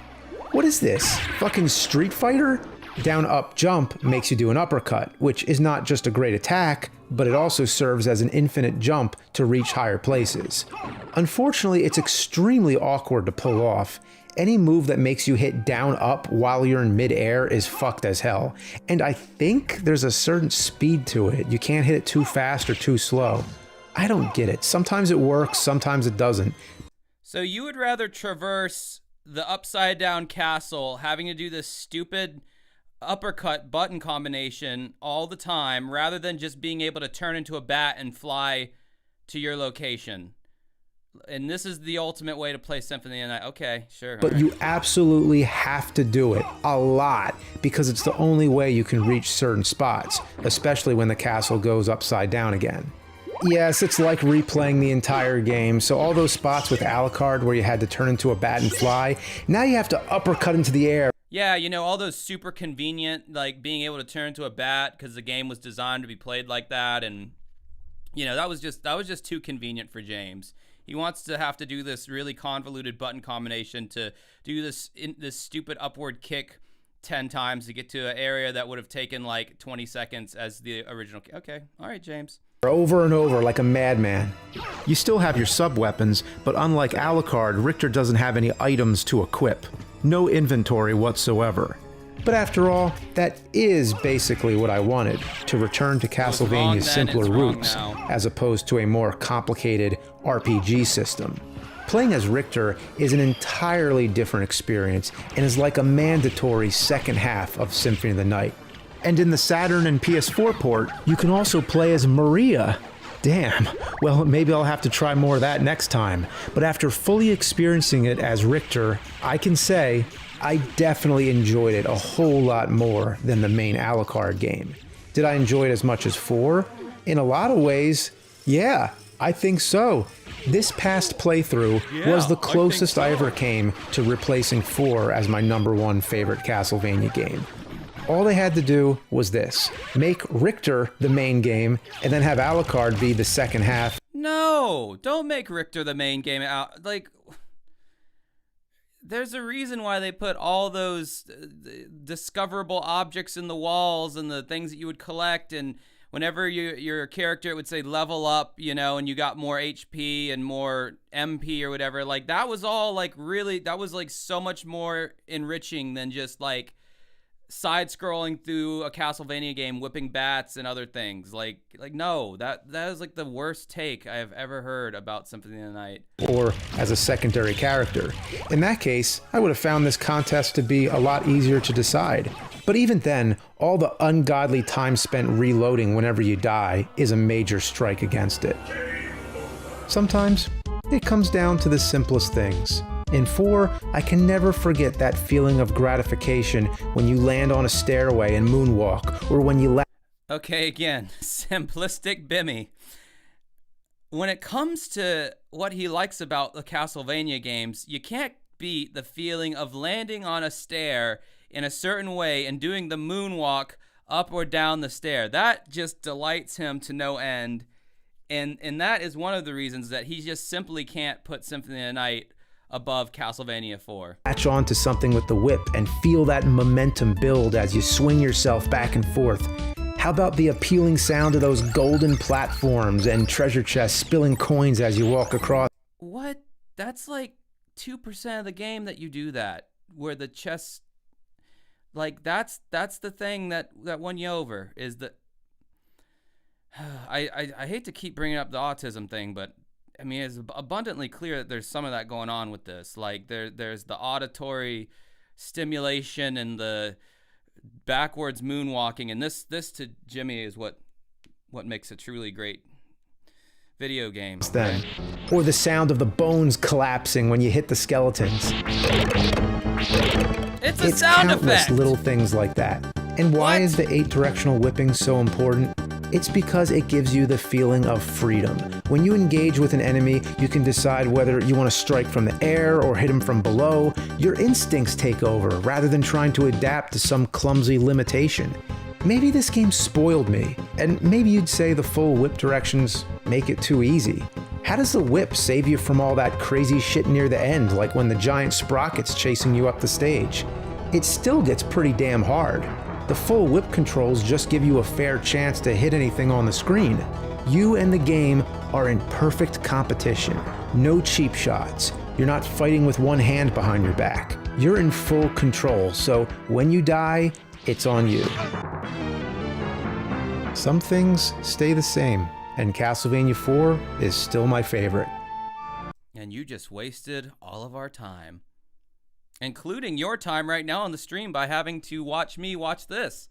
S3: What is this? Fucking Street Fighter? Down, up, jump makes you do an uppercut, which is not just a great attack, but it also serves as an infinite jump to reach higher places. Unfortunately, it's extremely awkward to pull off. Any move that makes you hit down up while you're in midair is fucked as hell. And I think there's a certain speed to it. You can't hit it too fast or too slow. I don't get it. Sometimes it works, sometimes it doesn't.
S1: So you would rather traverse the upside down castle having to do this stupid uppercut button combination all the time rather than just being able to turn into a bat and fly to your location. And this is the ultimate way to play Symphony of the Night. Okay, sure.
S3: But you absolutely have to do it a lot because it's the only way you can reach certain spots, especially when the castle goes upside down again. Yes, it's like replaying the entire game, so all those spots with Alucard where you had to turn into a bat and fly, now you have to uppercut into the air.
S1: Yeah, you know, all those super convenient, like being able to turn into a bat because the game was designed to be played like that, and you know, that was just too convenient for James. He wants to have to do this really convoluted button combination to do this stupid upward kick 10 times to get to an area that would have taken like 20 seconds as the original. Okay, all right, James.
S3: Over and over like a madman. You still have your sub-weapons, but unlike Alucard, Richter doesn't have any items to equip. No inventory whatsoever. But after all, that is basically what I wanted, to return to Castlevania's simpler roots, as opposed to a more complicated RPG system. Playing as Richter is an entirely different experience, and is like a mandatory second half of Symphony of the Night. And in the Saturn and PS4 port, you can also play as Maria. Damn, well, maybe I'll have to try more of that next time. But after fully experiencing it as Richter, I can say I definitely enjoyed it a whole lot more than the main Alucard game. Did I enjoy it as much as 4? In a lot of ways, yeah, I think so. This past playthrough was the closest I ever came to replacing 4 as my #1 favorite Castlevania game. All they had to do was this: make Richter the main game, and then have Alucard be the second half.
S1: No, don't make Richter the main game out. Like, there's a reason why they put all those discoverable objects in the walls and the things that you would collect, and whenever your character, it would say level up, you know, and you got more HP and more MP or whatever. Like, that was all like really, that was like so much more enriching than just like side-scrolling through a Castlevania game, whipping bats and other things. Like no, that is like the worst take I have ever heard about Symphony of the Night.
S3: Or as a secondary character. In that case, I would have found this contest to be a lot easier to decide. But even then, all the ungodly time spent reloading whenever you die is a major strike against it. Sometimes, it comes down to the simplest things. In 4, I can never forget that feeling of gratification when you land on a stairway and moonwalk, or when you
S1: Okay, again, simplistic Bimmy. when it comes to what he likes about the Castlevania games, you can't beat the feeling of landing on a stair in a certain way and doing the moonwalk up or down the stair. That just delights him to no end. And that is one of the reasons that he just simply can't put Symphony of the Night above Castlevania 4.
S3: Latch on to something with the whip and feel that momentum build as you swing yourself back and forth. How about the appealing sound of those golden platforms and treasure chests spilling coins as you walk across?
S1: What? That's like 2% of the game that you do that, where the chests, like that's the thing that won you over, is that I hate to keep bringing up the autism thing, but I mean, it's abundantly clear that there's some of that going on with this. Like there's the auditory stimulation and the backwards moonwalking, and this to Jimmy is what makes a truly great video game.
S3: Then, or the sound of the bones collapsing when you hit the skeletons.
S1: It's a sound
S3: countless
S1: effect.
S3: Little things like that. And why is the 8-directional whipping so important? It's because it gives you the feeling of freedom. When you engage with an enemy, you can decide whether you want to strike from the air or hit him from below. Your instincts take over rather than trying to adapt to some clumsy limitation. Maybe this game spoiled me, and maybe you'd say the full whip directions make it too easy. How does the whip save you from all that crazy shit near the end, like when the giant sprocket's chasing you up the stage? It still gets pretty damn hard. The full whip controls just give you a fair chance to hit anything on the screen. You and the game are in perfect competition. No cheap shots. You're not fighting with one hand behind your back. You're in full control, so when you die, it's on you. Some things stay the same, and Castlevania 4 is still my favorite.
S1: And you just wasted all of our time, including your time right now on the stream by having to watch me watch this.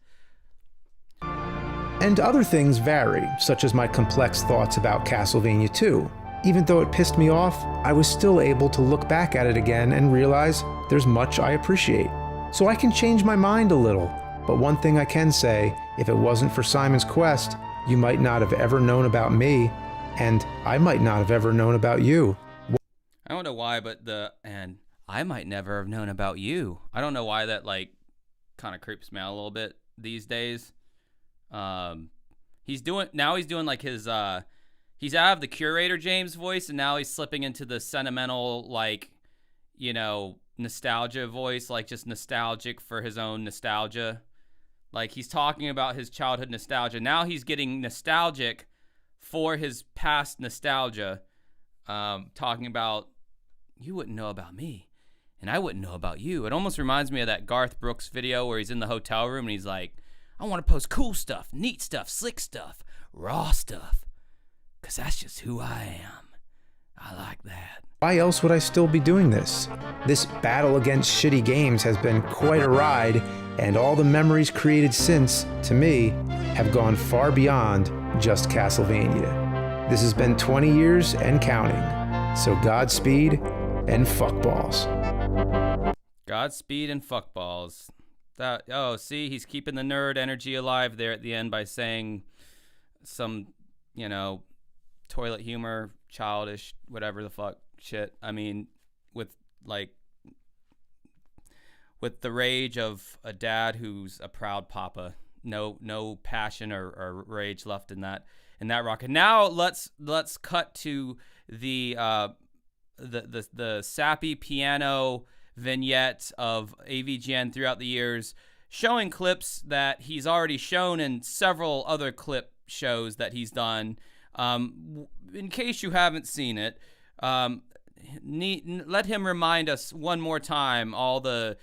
S3: And other things vary, such as my complex thoughts about Castlevania 2. Even though it pissed me off, I was still able to look back at it again and realize there's much I appreciate. So I can change my mind a little. But one thing I can say, if it wasn't for Simon's Quest, you might not have ever known about me, and I might not have ever known about you.
S1: I don't know why, but and I might never have known about you. I don't know why that like kind of creeps me out a little bit these days. He's doing like his he's out of the curator James voice, and now he's slipping into the sentimental, like, you know, nostalgia voice, like just nostalgic for his own nostalgia. Like he's talking about his childhood nostalgia. Now he's getting nostalgic for his past nostalgia. Talking about, you wouldn't know about me, and I wouldn't know about you. It almost reminds me of that Garth Brooks video where he's in the hotel room and he's like, I want to post cool stuff, neat stuff, slick stuff, raw stuff, because that's just who I am. I like that.
S3: Why else would I still be doing this? This battle against shitty games has been quite a ride, and all the memories created since, to me, have gone far beyond just Castlevania. This has been 20 years and counting, so Godspeed and fuckballs.
S1: Godspeed and fuckballs. See, he's keeping the nerd energy alive there at the end by saying some, you know, toilet humor, childish, whatever the fuck shit. I mean, with the rage of a dad who's a proud papa. No passion or rage left in that rock. And now let's cut to the sappy piano vignette of AVGN throughout the years, showing clips that he's already shown in several other clip shows that he's done. In case you haven't seen it, let him remind us one more time all the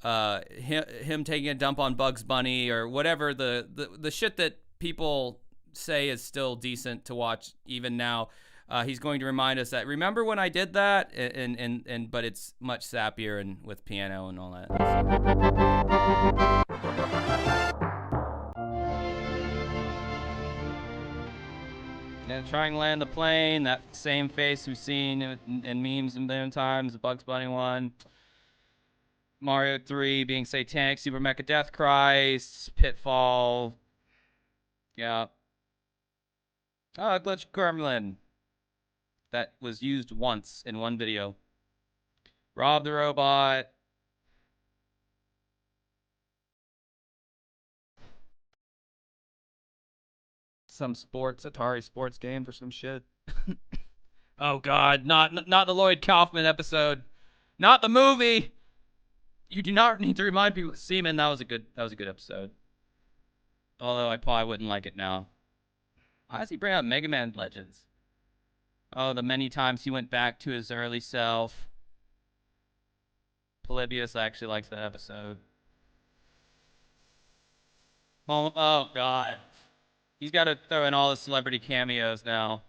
S1: him taking a dump on Bugs Bunny or whatever the shit that people say is still decent to watch even now. He's going to remind us that, remember when I did that, and but it's much sappier and with piano and all that. And try and land the plane. That same face we've seen in memes a million times. The Bugs Bunny one. Mario 3 being satanic. Super Mecha Death Cries. Pitfall. Yeah. Oh, Glitch Gremlin. that was used once in one video. Rob the Robot. Some Atari sports game for some shit. Oh God, not the Lloyd Kaufman episode, not the movie. You do not need to remind people. Seaman, that was a good episode. Although I probably wouldn't like it now. Why does he bring up Mega Man Legends? Oh, the many times he went back to his early self. Polybius actually likes that episode. Oh God. He's got to throw in all the celebrity cameos now.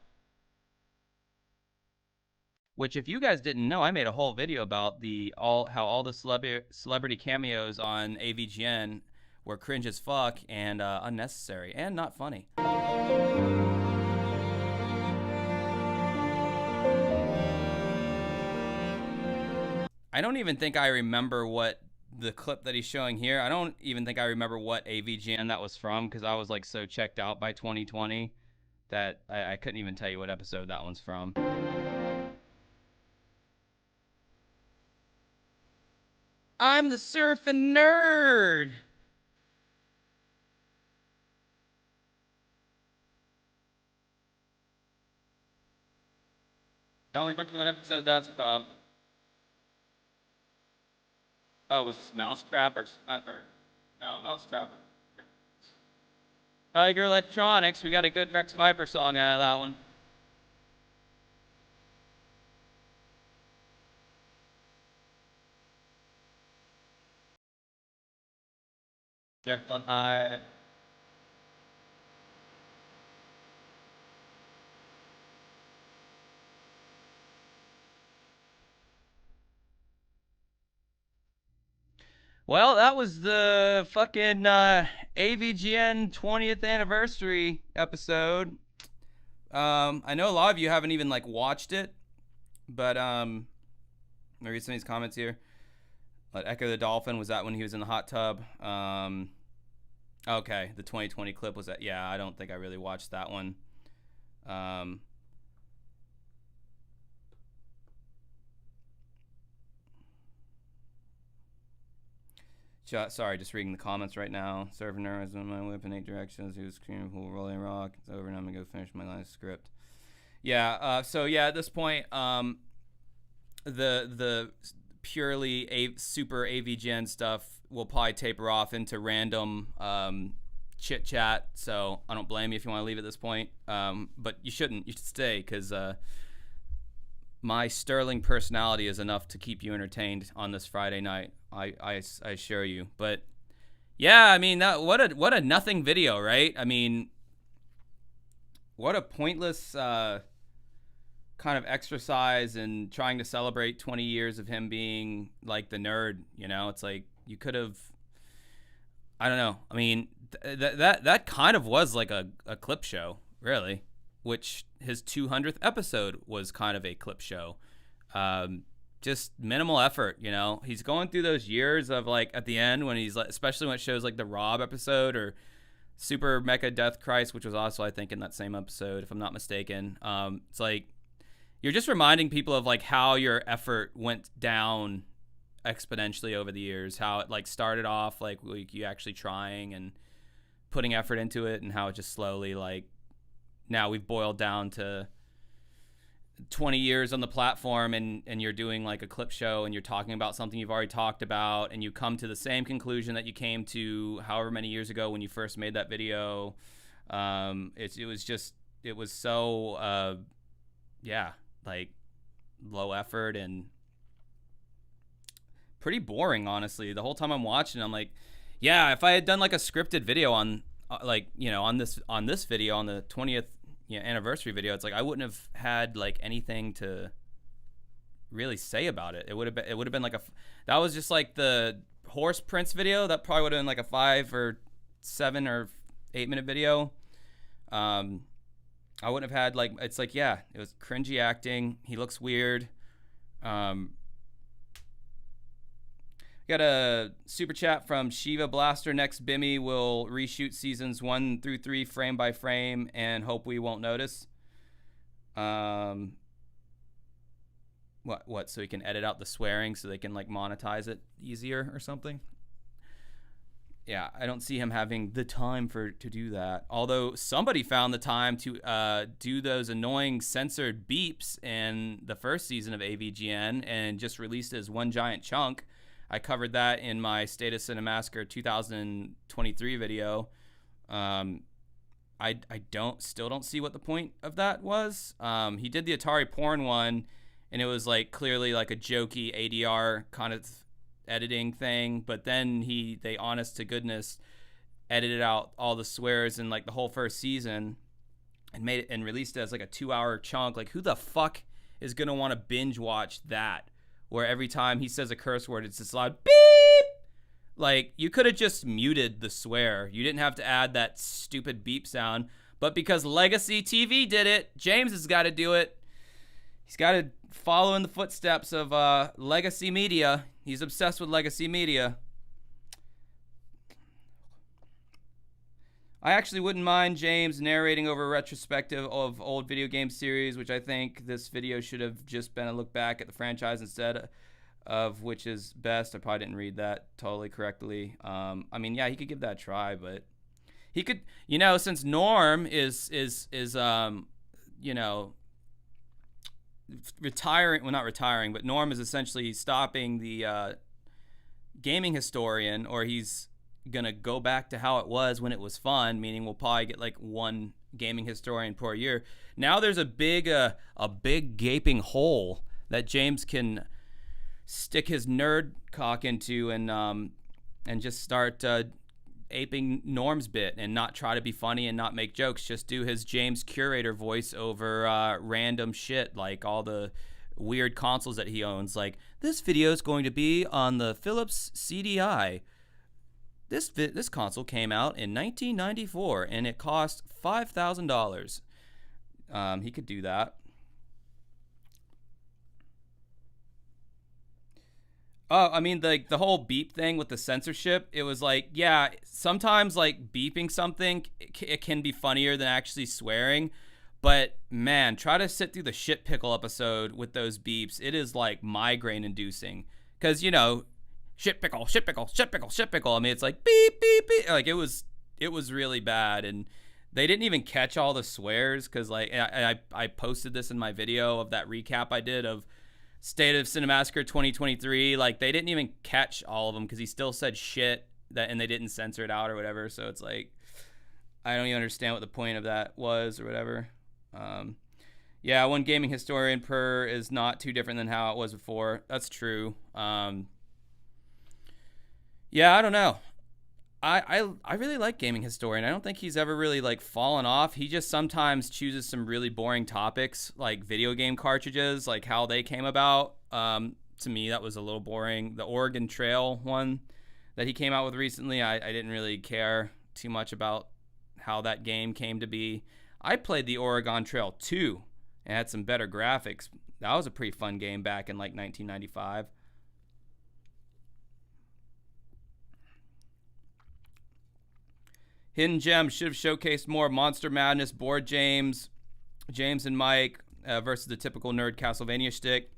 S1: Which, if you guys didn't know, I made a whole video about how all the celebrity cameos on AVGN were cringe as fuck and unnecessary and not funny. I don't even think I remember what the clip that he's showing here. I don't even think I remember what AVGN that was from, because I was like so checked out by 2020 that I couldn't even tell you what episode that one's from. I'm the surfing nerd. Don't remember what episode that's from. Oh, it was Mousetrap or no, Mousetrap. Tiger Electronics. We got a good Rex Viper song out of that one. Well, that was the fucking AVGN 20th anniversary episode. I know a lot of you haven't even like watched it, but let me read some of these comments here. Echo the Dolphin, was that when he was in the hot tub? Okay, the 2020 clip was that. Yeah, I don't think I really watched that one. Sorry, just reading the comments right now. Serving her as in my whip in 8 directions. He was screaming pool rolling rock. It's over and I'm gonna go finish my line of script. Yeah. So yeah, at this point, the purely super AVGN stuff will probably taper off into random chit chat. So I don't blame you if you want to leave at this point. But you shouldn't. You should stay, because my sterling personality is enough to keep you entertained on this Friday night. I assure you. But yeah, I mean, what a nothing video, right? I mean, what a pointless kind of exercise in trying to celebrate 20 years of him being like the nerd. You know, it's like you could have. I don't know. I mean, that kind of was like a clip show, really. Which his 200th episode was kind of a clip show. Just minimal effort, you know. He's going through those years of like at the end when he's like, especially when it shows like the Rob episode or Super Mecha Death Christ, which was also I think in that same episode, if I'm not mistaken. It's like you're just reminding people of like how your effort went down exponentially over the years. How it like started off like you actually trying and putting effort into it, and how it just slowly like. Now we've boiled down to 20 years on the platform, and you're doing like a clip show and you're talking about something you've already talked about, and you come to the same conclusion that you came to however many years ago when you first made that video. It was so, yeah, like low effort and pretty boring, honestly. The whole time I'm watching, I'm like, yeah, if I had done like a scripted video on like, you know, on this video, on the 20th anniversary video, it's like I wouldn't have had like anything to really say about it. It would have been like that was just like the Horse Prince video. That probably would have been like a 5 or 7 or 8 minute video. I wouldn't have had like, it's like, yeah, it was cringy acting. He looks weird. Got a super chat from Shiva Blaster. Next Bimmy will reshoot seasons 1 through 3 frame by frame and hope we won't notice. What? So he can edit out the swearing so they can like monetize it easier or something? Yeah, I don't see him having the time to do that. Although somebody found the time to do those annoying censored beeps in the first season of AVGN and just released it as one giant chunk. I covered that in my State of Cinemassacre 2023 video. I still don't see what the point of that was. He did the Atari porn one, and it was like clearly like a jokey ADR kind of editing thing, but then they honest to goodness edited out all the swears in like the whole first season and made it and released it as like a 2-hour chunk. Like, who the fuck is gonna want to binge watch that, where every time he says a curse word it's this loud beep? Like, you could have just muted the swear. You didn't have to add that stupid beep sound. But because Legacy TV did it, James has got to do it. He's got to follow in the footsteps of Legacy Media. He's obsessed with Legacy Media. I actually wouldn't mind James narrating over a retrospective of old video game series, which I think this video should have just been a look back at the franchise instead of which is best. I probably didn't read that totally correctly. I mean, yeah, he could give that a try, but he could, since Norm is retiring, well, not retiring, but Norm is essentially stopping the gaming historian, or he's gonna go back to how it was when it was fun, meaning we'll probably get like one gaming historian per year. Now there's a big gaping hole that James can stick his nerd cock into and just start aping Norm's bit and not try to be funny and not make jokes. Just do his James Curator voice over random shit, like all the weird consoles that he owns. Like, this video is going to be on the Philips CDI. This console came out in 1994 and it cost $5,000. He could do that. Oh, I mean, the whole beep thing with the censorship, it was like, yeah, sometimes like beeping something, it can be funnier than actually swearing. But man, try to sit through the shit pickle episode with those beeps. It is like migraine inducing. Because, shit pickle, shit pickle, shit pickle, shit pickle. I mean, it's like beep, beep, beep. Like, it was really bad. And they didn't even catch all the swears because, like, I posted this in my video of that recap I did of State of Cinemassacre 2023. Like, they didn't even catch all of them because he still said shit and they didn't censor it out or whatever. So it's like, I don't even understand what the point of that was or whatever. Yeah, one gaming historian per is not too different than how it was before. That's true. Yeah, I don't know. I really like gaming historian. I don't think he's ever really like fallen off. He just sometimes chooses some really boring topics, like video game cartridges, like how they came about. To me, that was a little boring. The Oregon Trail one that he came out with recently, I didn't really care too much about how that game came to be. I played the Oregon Trail 2 and had some better graphics. That was a pretty fun game back in like 1995. Hidden Gem should have showcased more Monster Madness board James and Mike versus the typical nerd Castlevania shtick.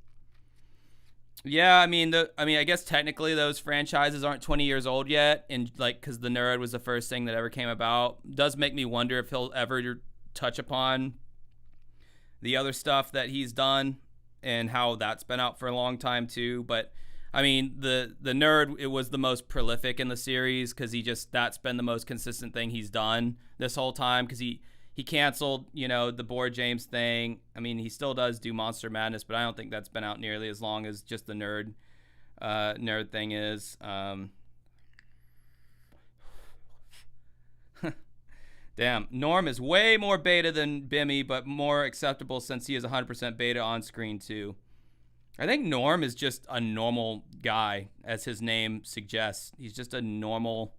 S1: Yeah, I mean, I guess technically those franchises aren't 20 years old yet, and like because the nerd was the first thing that ever came about. Does make me wonder if he'll ever touch upon the other stuff that he's done and how that's been out for a long time too. But I mean, the nerd, it was the most prolific in the series because that's been the most consistent thing he's done this whole time because he canceled, the Board James thing. I mean, he still does do Monster Madness, but I don't think that's been out nearly as long as just the nerd thing is. Damn, Norm is way more beta than Bimmy, but more acceptable since he is 100% beta on screen too. I think Norm is just a normal guy, as his name suggests. He's just a normal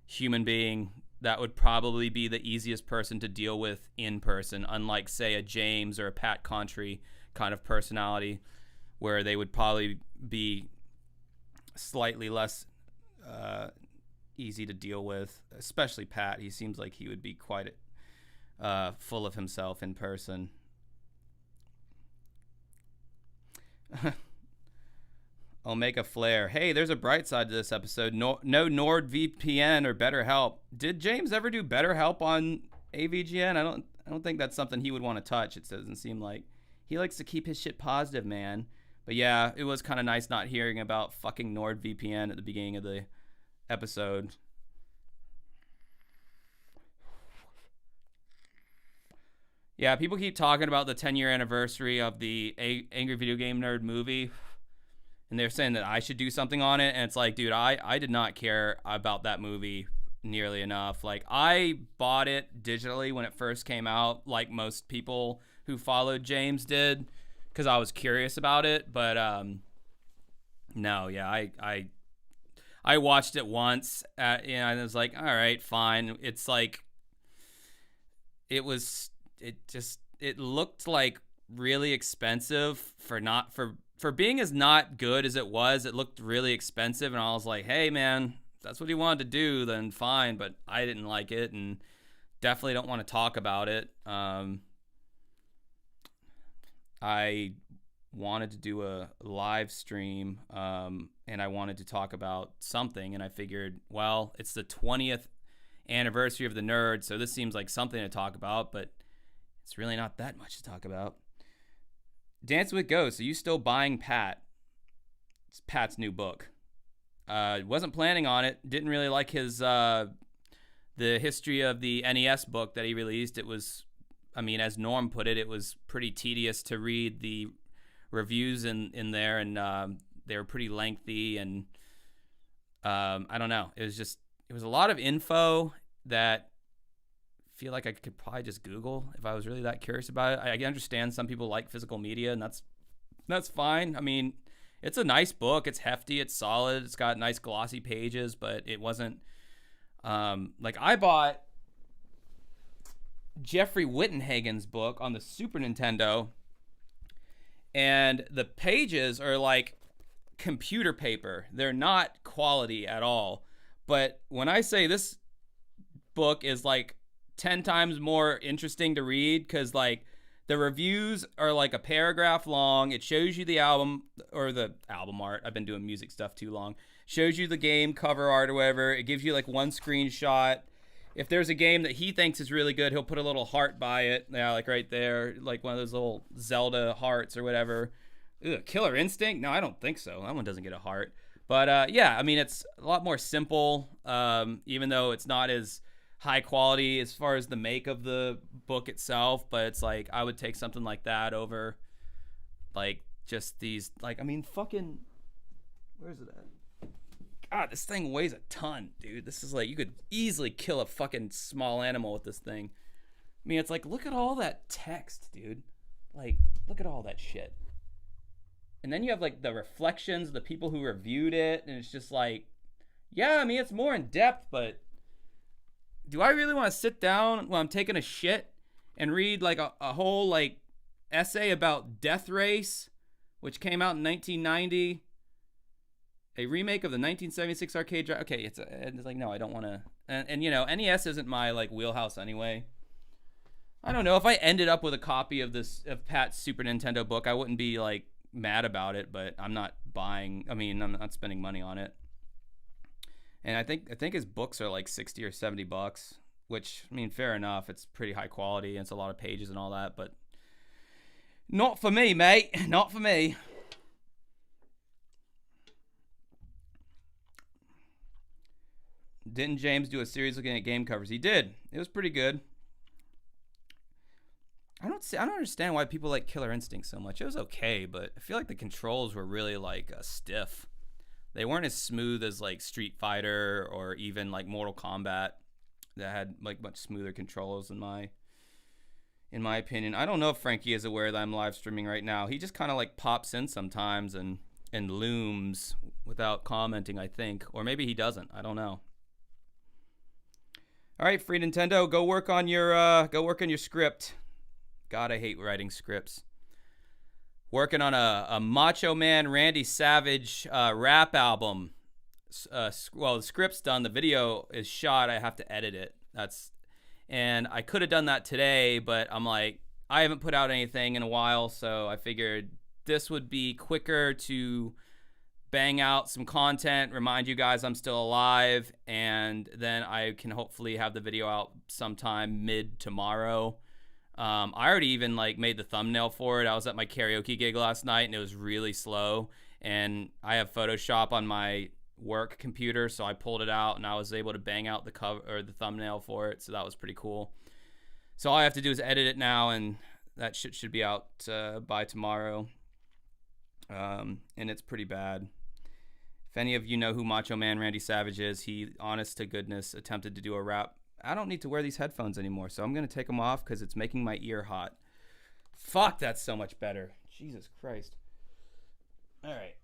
S1: human being that would probably be the easiest person to deal with in person, unlike, say, a James or a Pat Contry kind of personality, where they would probably be slightly less easy to deal with, especially Pat. He seems like he would be quite full of himself in person. Omega Flare. Hey, there's a bright side to this episode. No NordVPN or BetterHelp. Did James ever do BetterHelp on AVGN? I don't think that's something he would want to touch. It doesn't seem like he likes to keep his shit positive, man. But yeah, it was kind of nice not hearing about fucking NordVPN at the beginning of the episode. Yeah, people keep talking about the 10-year anniversary of the Angry Video Game Nerd movie, and they're saying that I should do something on it, and it's like, dude, I did not care about that movie nearly enough. Like, I bought it digitally when it first came out, like most people who followed James did, because I was curious about it, but no, yeah, I watched it once, and I was like, all right, fine. It's like, it looked like really expensive for being as not good as it was. It looked really expensive, and I was like, hey man, if that's what he wanted to do, then fine. But I didn't like it, and definitely don't want to talk about it. I wanted to do a live stream, and I wanted to talk about something, and I figured, well, it's the 20th anniversary of the Nerd, so this seems like something to talk about, but it's really not that much to talk about. Dancing with Ghosts, are you still buying Pat? It's Pat's new book. Wasn't planning on it. Didn't really like his the history of the NES book that he released. It was, I mean, as Norm put it, it was pretty tedious to read the reviews in there, and they were pretty lengthy, and I don't know. It was a lot of info that I feel like I could probably just Google if I was really that curious about it. I understand some people like physical media, and that's fine. I mean, it's a nice book. It's hefty. It's solid. It's got nice glossy pages, but it wasn't like, I bought Jeffrey Wittenhagen's book on the Super Nintendo, and the pages are like computer paper. They're not quality at all. But when I say this book is like 10 times more interesting to read, because like the reviews are like a paragraph long. It shows you the album, or the album art. I've been doing music stuff too long. Shows you the game cover art or whatever. It gives you like one screenshot. If there's a game that he thinks is really good, he'll put a little heart by it. Yeah, like right there, like one of those little Zelda hearts or whatever. Ugh, Killer Instinct? No, I don't think so. That one doesn't get a heart. But yeah, I mean, it's a lot more simple, even though it's not as high quality as far as the make of the book itself. But it's like, I would take something like that over like just these, like, I mean, fucking, where's it at? God, this thing weighs a ton, dude. This is like, you could easily kill a fucking small animal with this thing. I mean, it's like, look at all that text, dude. Like, look at all that shit. And then you have like the reflections of the people who reviewed it, and it's just like, yeah, I mean, it's more in depth, but do I really want to sit down when I'm taking a shit and read like a whole like essay about Death Race, which came out in 1990, a remake of the 1976 arcade drive? Okay, it's like, no, I don't want to. And you know, NES isn't my like wheelhouse anyway. I don't know, if I ended up with a copy of Pat's Super Nintendo book, I wouldn't be like mad about it, but I'm not buying, I mean, I'm not spending money on it. And I think his books are like $60 or $70, which, I mean, fair enough. It's pretty high quality, and it's a lot of pages and all that, but not for me, mate. Not for me. Didn't James do a series looking at game covers? He did. It was pretty good. I don't understand why people like Killer Instinct so much. It was okay, but I feel like the controls were really like stiff. They weren't as smooth as like Street Fighter or even like Mortal Kombat, that had like much smoother controls in my opinion. I don't know if Frankie is aware that I'm live streaming right now. He just kind of like pops in sometimes and looms without commenting, I think, or maybe he doesn't. I don't know. All right, Free Nintendo, go work on your script. God, I hate writing scripts. Working on a Macho Man Randy Savage rap album. Well, the script's done. The video is shot. I have to edit it. And I could have done that today, but I'm like, I haven't put out anything in a while, so I figured this would be quicker to bang out some content, remind you guys I'm still alive, and then I can hopefully have the video out sometime mid tomorrow. I already even like made the thumbnail for it. I was at my karaoke gig last night and it was really slow, and I have Photoshop on my work computer, so I pulled it out and I was able to bang out the cover or the thumbnail for it, so that was pretty cool. So all I have to do is edit it now, and that shit should be out by tomorrow. And it's pretty bad. If any of you know who Macho Man Randy Savage is, he, honest to goodness, attempted to do a rap. I don't need to wear these headphones anymore, so I'm going to take them off because it's making my ear hot. Fuck, that's so much better. Jesus Christ. All right.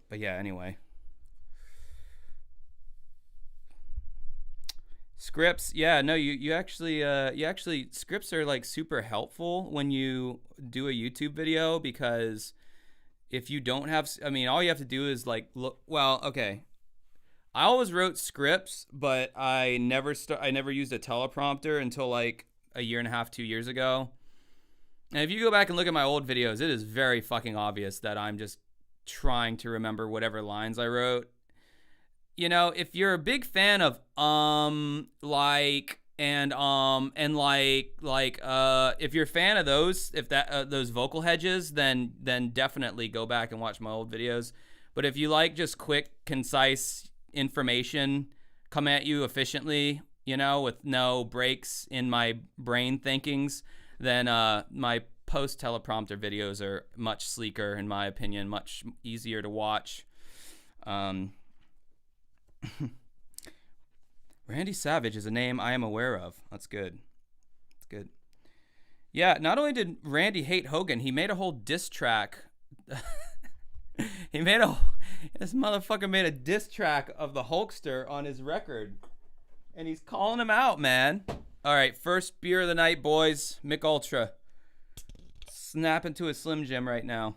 S1: But yeah, anyway. Scripts, yeah, no, you actually scripts are like super helpful when you do a YouTube video, because if you don't have, I mean, all you have to do is like look. Well, okay, I always wrote scripts, but I never used a teleprompter until like a year and a half, 2 years ago. And if you go back and look at my old videos, it is very fucking obvious that I'm just trying to remember whatever lines I wrote. You know, if you're a big fan of if you're a fan of those, if that those vocal hedges, then definitely go back and watch my old videos. But if you like just quick, concise information come at you efficiently, you know, with no breaks in my brain thinkings, then my post teleprompter videos are much sleeker, in my opinion, much easier to watch. Randy Savage is a name I am aware of. That's good. That's good. Yeah, not only did Randy hate Hogan, he made a whole diss track. This motherfucker made a diss track of the Hulkster on his record. And he's calling him out, man. All right, first beer of the night, boys. Mick Ultra. Snap into a Slim Jim right now.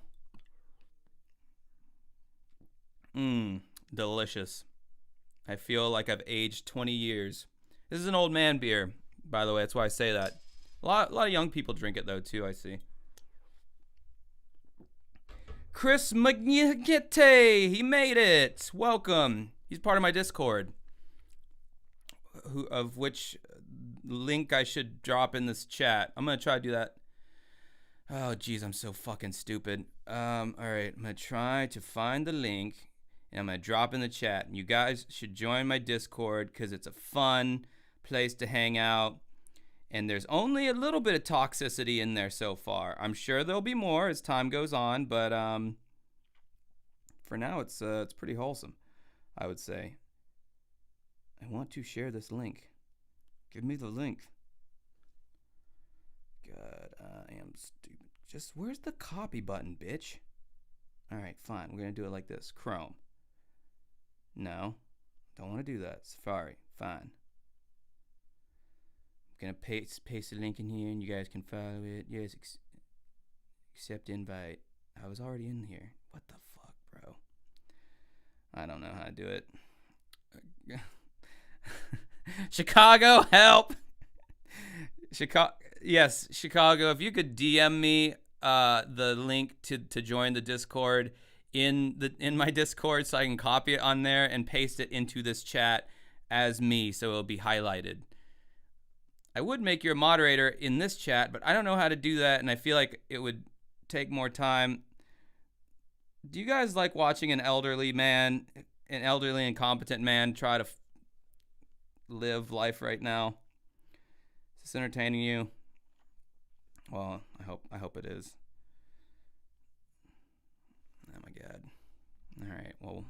S1: Delicious. I feel like I've aged 20 years. This is an old man beer, by the way. That's why I say that. A lot of young people drink it, though, too, I see. Chris Magnitte, he made it. Welcome. He's part of my Discord, of which link I should drop in this chat. I'm going to try to do that. Oh, geez, I'm so fucking stupid. All right, I'm going to try to find the link. And I'm going to drop in the chat. And you guys should join my Discord because it's a fun place to hang out. And there's only a little bit of toxicity in there so far. I'm sure there'll be more as time goes on. But for now, it's pretty wholesome, I would say. I want to share this link. Give me the link. God, I am stupid. Just, where's the copy button, bitch? All right, fine. We're going to do it like this. Chrome. No, don't want to do that. Safari, fine. I'm going to paste the link in here and you guys can follow it. Yes, accept invite. I was already in here. What the fuck, bro? I don't know how to do it. Chicago, help! Yes, Chicago, if you could DM me the link to join the Discord in my Discord so I can copy it on there and paste it into this chat as me so it'll be highlighted. I would make you a moderator in this chat, but I don't know how to do that, and I feel like it would take more time. Do you guys like watching an elderly incompetent man try to live life right now? Is this entertaining you? Well, I hope it is. Oh my god. All right, well,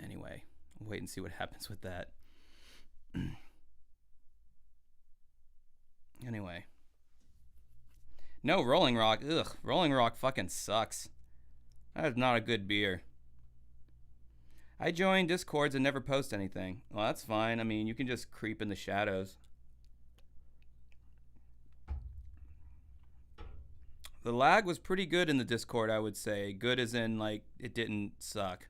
S1: anyway, we'll wait and see what happens with that. Anyway. No, Rolling Rock. Ugh, Rolling Rock fucking sucks. That is not a good beer. I join Discords and never post anything. Well, that's fine. I mean, you can just creep in the shadows. The lag was pretty good in the Discord, I would say. Good as in, like, it didn't suck.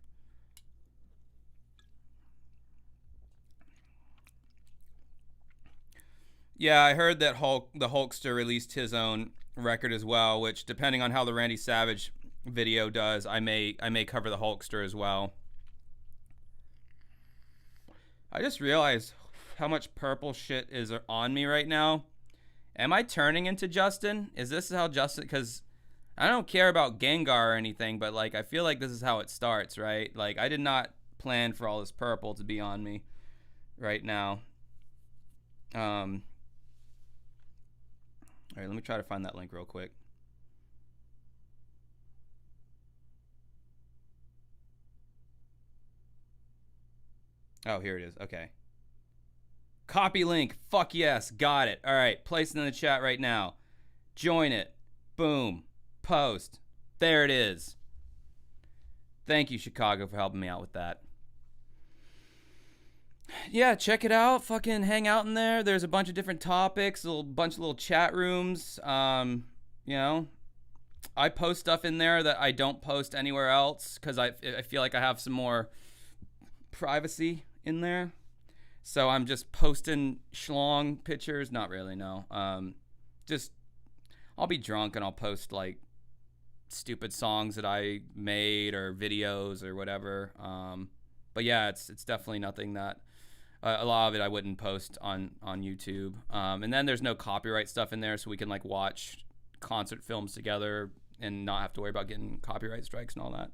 S1: Yeah, I heard that the Hulkster released his own record as well, which depending on how the Randy Savage video does, I may cover the Hulkster as well. I just realized how much purple shit is on me right now. Am I turning into Justin? Is this how Justin, because I don't care about Gengar or anything, but like I feel like this is how it starts, right? Like I did not plan for all this purple to be on me right now. All right, let me try to find that link real quick. Oh, here it is. Okay. Copy link. Fuck yes. Got it. All right. Place it in the chat right now. Join it. Boom. Post. There it is. Thank you, Chicago, for helping me out with that. Yeah, check it out. Fucking hang out in there. There's a bunch of different topics, a bunch of little chat rooms. You know, I post stuff in there that I don't post anywhere else because I feel like I have some more privacy in there. So I'm just posting schlong pictures. Not really, no. Just I'll be drunk and I'll post like stupid songs that I made or videos or whatever. But yeah, it's definitely nothing that a lot of it I wouldn't post on YouTube. And then there's no copyright stuff in there, so we can like watch concert films together and not have to worry about getting copyright strikes and all that.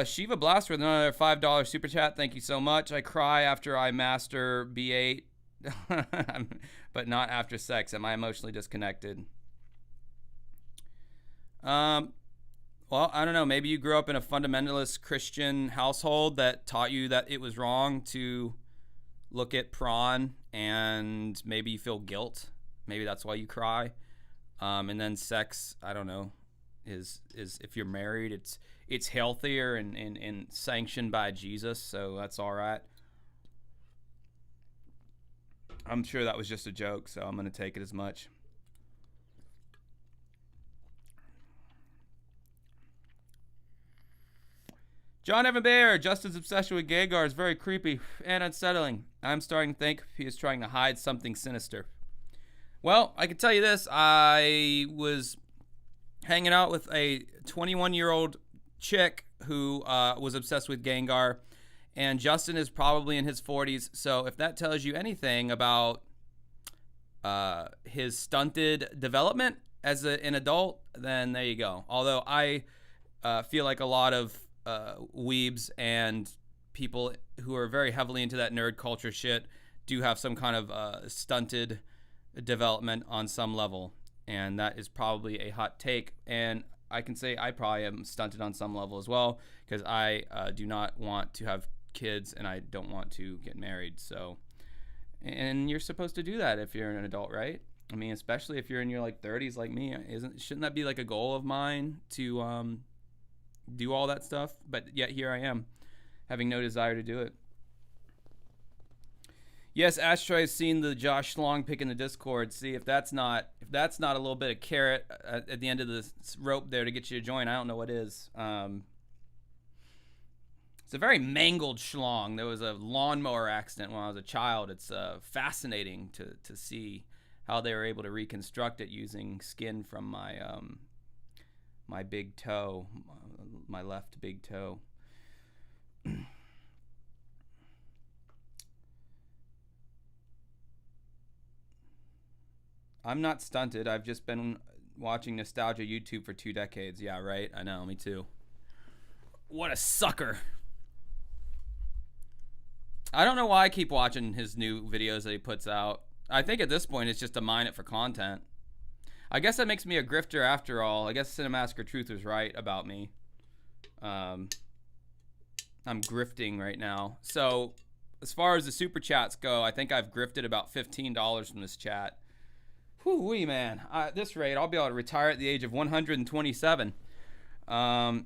S1: Shiva Blaster with another $5 super chat. Thank you so much. I cry after I master B8, but not after sex. Am I emotionally disconnected? Well, I don't know. Maybe you grew up in a fundamentalist Christian household that taught you that it was wrong to look at prawn, and maybe you feel guilt. Maybe that's why you cry. And then sex, I don't know, is if you're married, it's healthier and sanctioned by Jesus, so that's all right. I'm sure that was just a joke, so I'm going to take it as much. John Evan Baer, Justin's obsession with Gengar is very creepy and unsettling. I'm starting to think he is trying to hide something sinister. Well, I can tell you this. I was hanging out with a 21-year-old chick who was obsessed with Gengar, and Justin is probably in his 40s, so if that tells you anything about his stunted development as an adult, then there you go. Although I feel like a lot of weebs and people who are very heavily into that nerd culture shit do have some kind of stunted development on some level, and that is probably a hot take, and I can say I probably am stunted on some level as well, because I do not want to have kids and I don't want to get married. So, and you're supposed to do that if you're an adult, right? I mean, especially if you're in your like 30s like me. Shouldn't that be like a goal of mine to do all that stuff? But yet here I am, having no desire to do it. Yes, Ashtray has seen the Josh Schlong pick in the Discord. See, if that's not a little bit of carrot at the end of the rope there to get you to join, I don't know what is. It's a very mangled Schlong. There was a lawnmower accident when I was a child. It's fascinating to see how they were able to reconstruct it using skin from my my big toe, my left big toe. I'm not stunted. I've just been watching nostalgia YouTube for 2 decades. Yeah, right? I know, me too. What a sucker. I don't know why I keep watching his new videos that he puts out. I think at this point it's just to mine it for content. I guess that makes me a grifter after all. I guess Cinemasker Truth was right about me. I'm grifting right now. So as far as the super chats go, I think I've grifted about $15 from this chat. Whoo-wee, man. At this rate, I'll be able to retire at the age of 127. A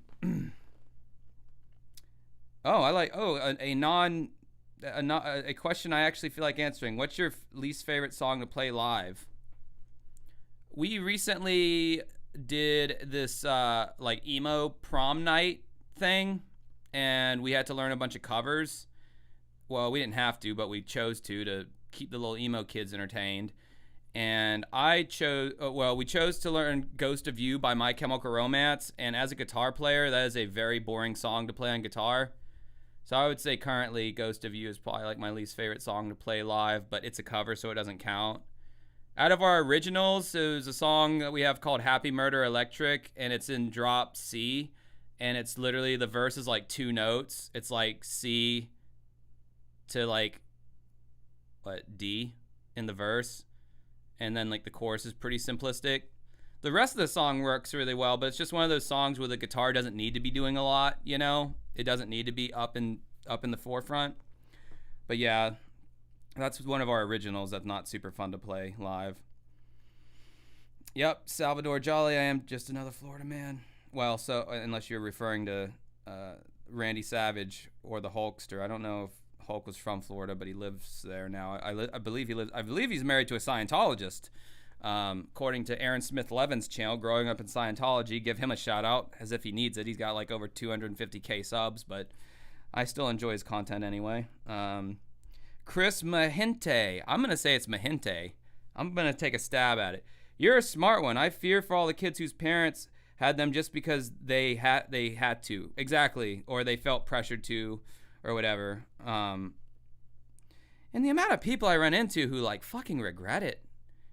S1: question I actually feel like answering. What's your least favorite song to play live? We recently did this like emo prom night thing, and we had to learn a bunch of covers. Well, we didn't have to, but we chose to keep the little emo kids entertained. And I chose, we chose to learn Ghost of You by My Chemical Romance. And as a guitar player, that is a very boring song to play on guitar. So I would say currently Ghost of You is probably like my least favorite song to play live, but it's a cover, so it doesn't count. Out of our originals, there's a song that we have called Happy Murder Electric, and it's in drop C. And it's literally, the verse is like 2 notes. It's like C to like, D in the verse. And then like the chorus is pretty simplistic. The rest of the song works really well, but it's just one of those songs where the guitar doesn't need to be doing a lot, you know? It doesn't need to be up in the forefront. But yeah, that's one of our originals that's not super fun to play live. Yep, Salvador Jolly, I am just another Florida man. Well, so unless you're referring to Randy Savage or the Hulkster. I don't know if Hulk was from Florida, but he lives there now. I believe he lives. I believe he's married to a Scientologist. According to Aaron Smith Levin's channel, Growing Up in Scientology, give him a shout out as if he needs it. He's got like over 250K subs, but I still enjoy his content anyway. Chris Mahinte. I'm gonna say it's Mahinte. I'm gonna take a stab at it. You're a smart one. I fear for all the kids whose parents had them just because they had to. Exactly, or they felt pressured to, or whatever. And the amount of people I run into who like fucking regret it,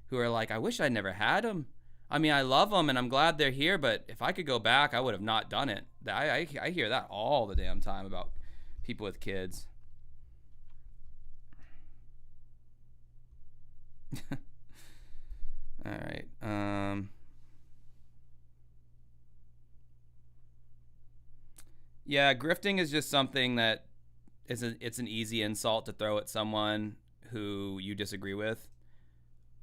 S1: who are like, I wish I'd never had them. I mean, I love them and I'm glad they're here, but if I could go back, I would have not done it. I hear that all the damn time about people with kids. All right. Yeah, grifting is just something that it's an easy insult to throw at someone who you disagree with.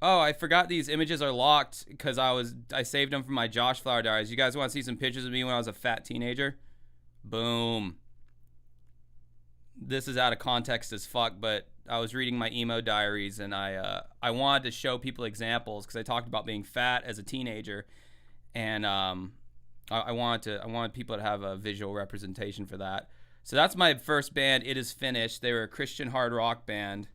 S1: Oh, I forgot these images are locked because I saved them from my Josh Flower diaries. You guys want to see some pictures of me when I was a fat teenager? Boom. This is out of context as fuck, but I was reading my emo diaries and I wanted to show people examples because I talked about being fat as a teenager, and I wanted people to have a visual representation for that. So that's my first band, It Is Finished. They were a Christian hard rock band.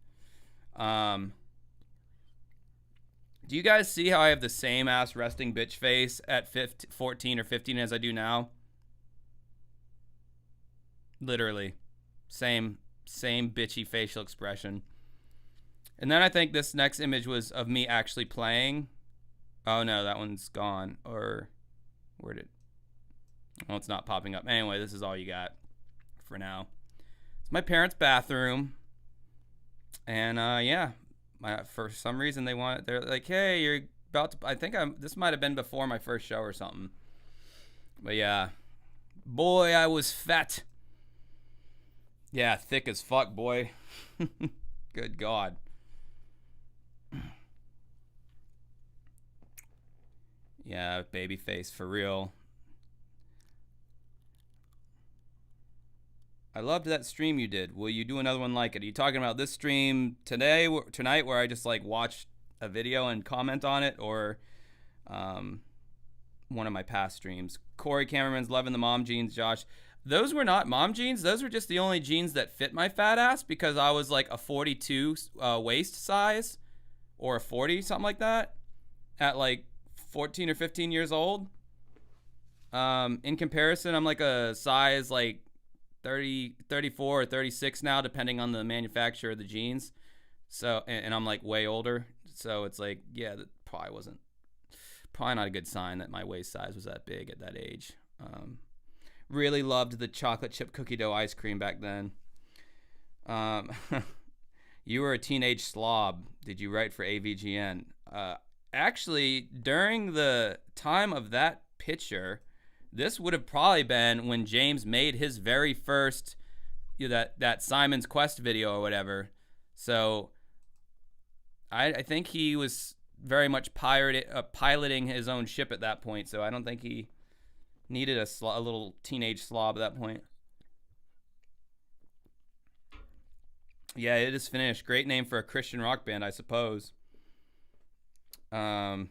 S1: Do you guys see how I have the same ass resting bitch face at 14 or 15 as I do now? Literally. Same bitchy facial expression. And then I think this next image was of me actually playing. Oh no, that one's gone. Or where did... Oh, it's not popping up. Anyway, this is all you got for now. It's my parents' bathroom. And yeah, for some reason they're like, hey, you're about to... I think this might have been before my first show or something. But yeah. Boy, I was fat. Yeah, thick as fuck, boy. Good God. Yeah, baby face for real. I loved that stream you did. Will you do another one like it? Are you talking about this stream tonight where I just like watch a video and comment on it, or one of my past streams? Corey Cameraman's loving the mom jeans, Josh. Those were not mom jeans. Those were just the only jeans that fit my fat ass because I was like a 42 waist size or a 40, something like that, at like 14 or 15 years old. In comparison, I'm like a size like 30, 34 or 36 now, depending on the manufacturer of the jeans. So, and I'm like way older. So it's like, yeah, that probably not a good sign that my waist size was that big at that age. Really loved the chocolate chip cookie dough ice cream back then. You were a teenage slob. Did you write for AVGN? Actually, during the time of that picture, this would have probably been when James made his very first, that Simon's Quest video or whatever. So I think he was very much piloting his own ship at that point. So I don't think he needed a little teenage slob at that point. Yeah, It Is Finished. Great name for a Christian rock band, I suppose. I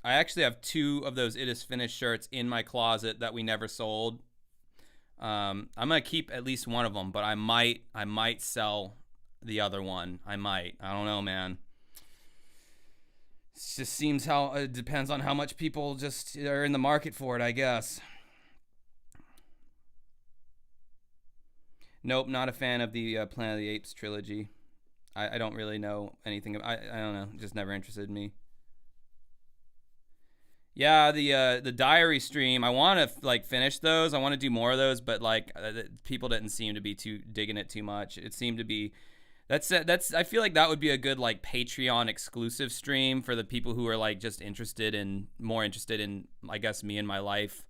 S1: actually have 2 of those It Is Finished shirts in my closet that we never sold. I'm gonna keep at least one of them, but I might sell the other one. I don't know, man. just seems how it depends on how much people just are in the market for it, I guess. Nope, not a fan of the Planet of the Apes trilogy. I don't really know anything. I don't know. Just never interested in me. Yeah, the diary stream. I want to like finish those. I want to do more of those, but like people didn't seem to be too digging it too much. It seemed to be that's I feel like that would be a good like Patreon exclusive stream for the people who are like just more interested in I guess me and my life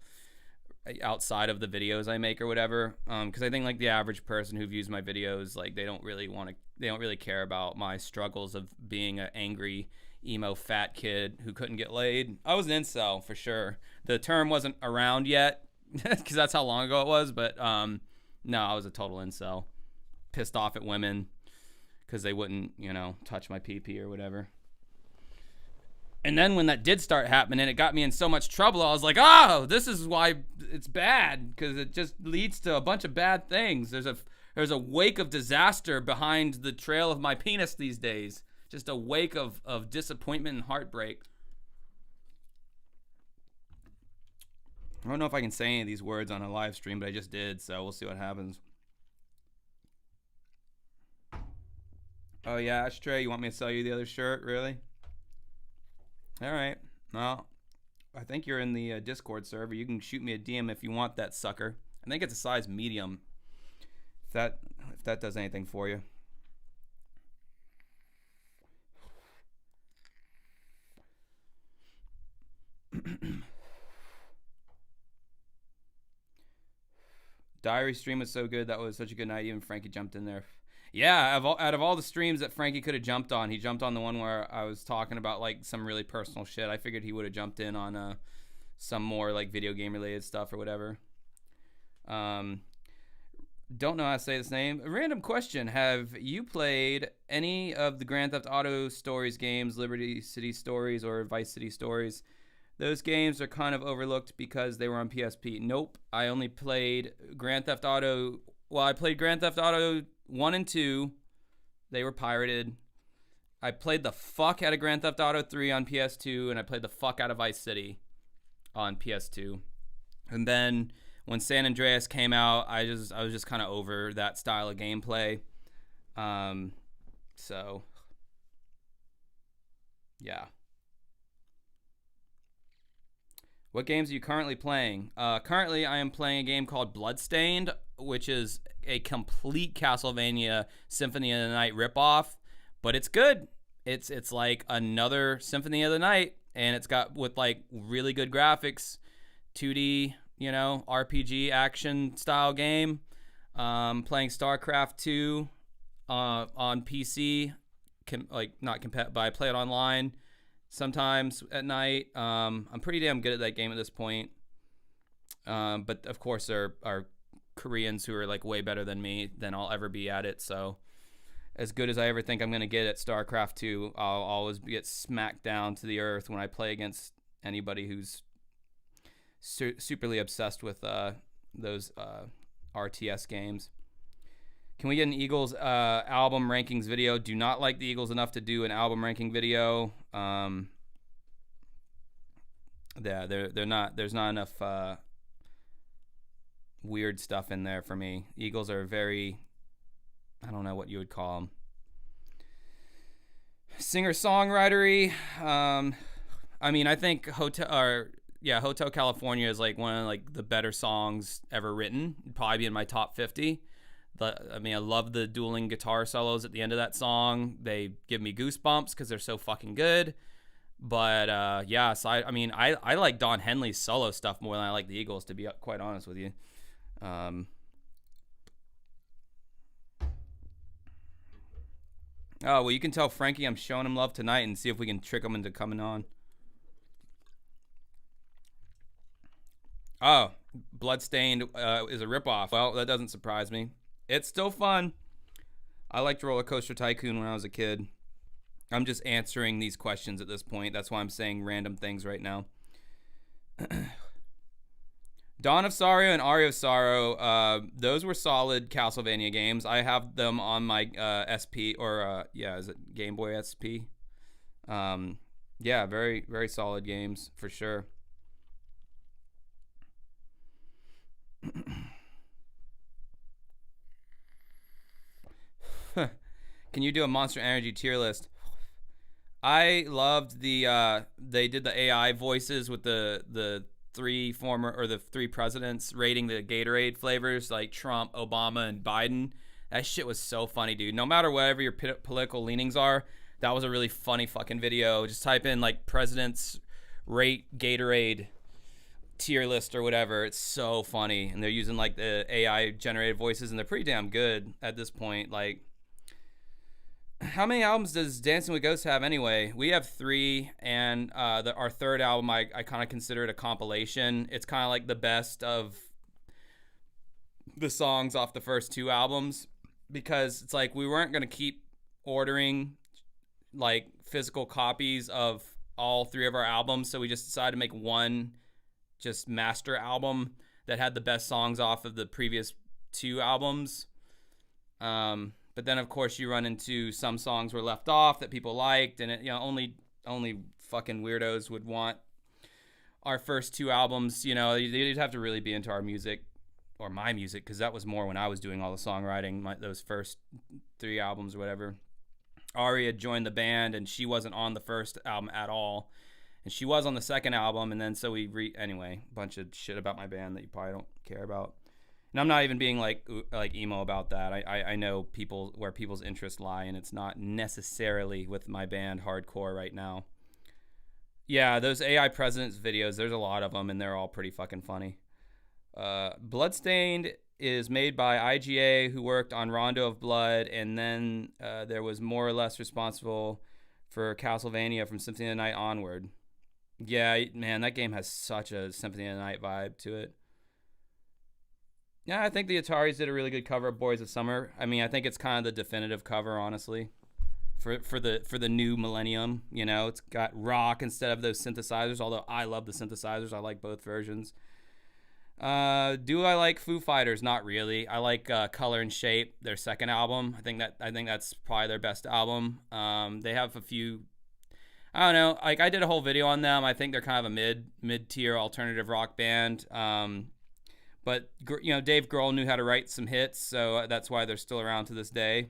S1: outside of the videos I make or whatever. Because I think like the average person who views my videos, like they don't really care about my struggles of being an angry emo fat kid who couldn't get laid. I was an incel for sure. The term wasn't around yet because that's how long ago it was, but no, I was a total incel. Pissed off at women because they wouldn't, touch my pee-pee or whatever. And then when that did start happening, it got me in so much trouble. I was like, oh, this is why it's bad, because it just leads to a bunch of bad things. There's a wake of disaster behind the trail of my penis these days. Just a wake of disappointment and heartbreak. I don't know if I can say any of these words on a live stream, but I just did, so we'll see what happens. Oh yeah, Ashtray, you want me to sell you the other shirt? Really? All right. Well, I think you're in the Discord server. You can shoot me a DM if you want that sucker. I think it's a size medium. If that does anything for you. Diary stream was so good. That was such a good night. Even Frankie jumped in there. Yeah, out of all the streams that Frankie could have jumped on, he jumped on the one where I was talking about like some really personal shit. I figured he would have jumped in on some more like video game related stuff or whatever. Don't know how to say this name. A random question. Have you played any of the Grand Theft Auto Stories games, Liberty City Stories or Vice City Stories? Those games are kind of overlooked because they were on PSP. Nope. I only played Grand Theft Auto. Well, I played Grand Theft Auto 1 and 2. They were pirated. I played the fuck out of Grand Theft Auto 3 on PS2, and I played the fuck out of Vice City on PS2. And then when San Andreas came out, I was just kind of over that style of gameplay. So yeah. What games are you currently playing? Currently, I am playing a game called Bloodstained, which is a complete Castlevania Symphony of the Night ripoff, but it's good. It's like another Symphony of the Night, and it's got with like really good graphics, 2D, RPG action style game. Playing StarCraft 2 on PC, but I play it online sometimes at night. I'm pretty damn good at that game at this point. But of course there are Koreans who are like way better than me than I'll ever be at it. So as good as I ever think I'm going to get at StarCraft 2, I'll always get smacked down to the earth when I play against anybody who's superly obsessed with those RTS games. Can we get an Eagles album rankings video? Do not like the Eagles enough to do an album ranking video. Yeah, they're not. There's not enough weird stuff in there for me. Eagles are very, I don't know what you would call them, singer-songwritery. I mean, I think Hotel California is like one of like the better songs ever written. It'd probably be in my top 50. I love the dueling guitar solos at the end of that song. They give me goosebumps because they're so fucking good. But so I like Don Henley's solo stuff more than I like the Eagles, to be quite honest with you. Oh, well, you can tell Frankie I'm showing him love tonight and see if we can trick him into coming on. Oh, Bloodstained is a ripoff. Well, that doesn't surprise me. It's still fun. I liked Roller Coaster Tycoon when I was a kid. I'm just answering these questions at this point. That's why I'm saying random things right now. Dawn of Sorrow and Aria of Sorrow, those were solid Castlevania games. I have them on my SP, or is it Game Boy SP? Yeah, very, very solid games for sure. Can you do a Monster Energy tier list? I loved they did the AI voices with the three presidents rating the Gatorade flavors, like Trump, Obama, and Biden. That shit was so funny, dude. No matter whatever your political leanings are, that was a really funny fucking video. Just type in like presidents rate Gatorade tier list or whatever. It's so funny, and they're using like the AI generated voices, and they're pretty damn good at this point. Like, how many albums does Dancing with Ghosts have anyway? We have 3, and our third album, I kind of consider it a compilation. It's kind of like the best of the songs off the first 2 albums, because it's like we weren't going to keep ordering like physical copies of all 3 of our albums, so we just decided to make one just master album that had the best songs off of the previous 2 albums. But then, of course, you run into some songs were left off that people liked, and only fucking weirdos would want our first 2 albums. You'd have to really be into our music, or my music, because that was more when I was doing all the songwriting, those first 3 albums or whatever. Ari had joined the band, and she wasn't on the first album at all, and she was on the second album, and then so anyway, a bunch of shit about my band that you probably don't care about. And I'm not even being like emo about that. I know where people's interests lie, and it's not necessarily with my band hardcore right now. Yeah, those AI Presidents videos, there's a lot of them, and they're all pretty fucking funny. Bloodstained is made by IGA, who worked on Rondo of Blood, and then there was more or less responsible for Castlevania from Symphony of the Night onward. Yeah, man, that game has such a Symphony of the Night vibe to it. Yeah, I think the Ataris did a really good cover of Boys of Summer. I mean, I think it's kind of the definitive cover, honestly, for the new millennium. It's got rock instead of those synthesizers, although I love the synthesizers. I like both versions. Do I like Foo Fighters? Not really. I like Color and Shape, their second album. I think that's probably their best album. They have a few, I don't know, like I did a whole video on them. I think they're kind of a mid-tier alternative rock band. But Dave Grohl knew how to write some hits, so that's why they're still around to this day.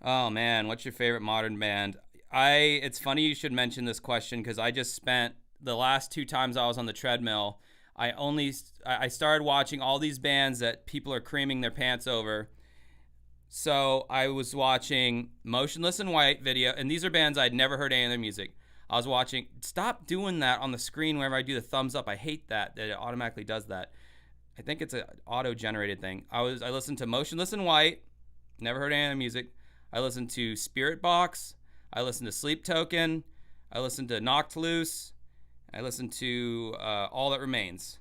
S1: Oh man, what's your favorite modern band? It's funny you should mention this question, because I just spent the last 2 times I was on the treadmill, I started watching all these bands that people are creaming their pants over. So I was watching Motionless in White video, and these are bands I'd never heard any of their music. I was watching, stop doing that on the screen whenever I do the thumbs up. I hate that it automatically does that. I think it's an auto-generated thing. I listened to Motionless in White, never heard any of their music. I listened to Spirit Box. I listened to Sleep Token. I listened to Knocked Loose. I listened to All That Remains.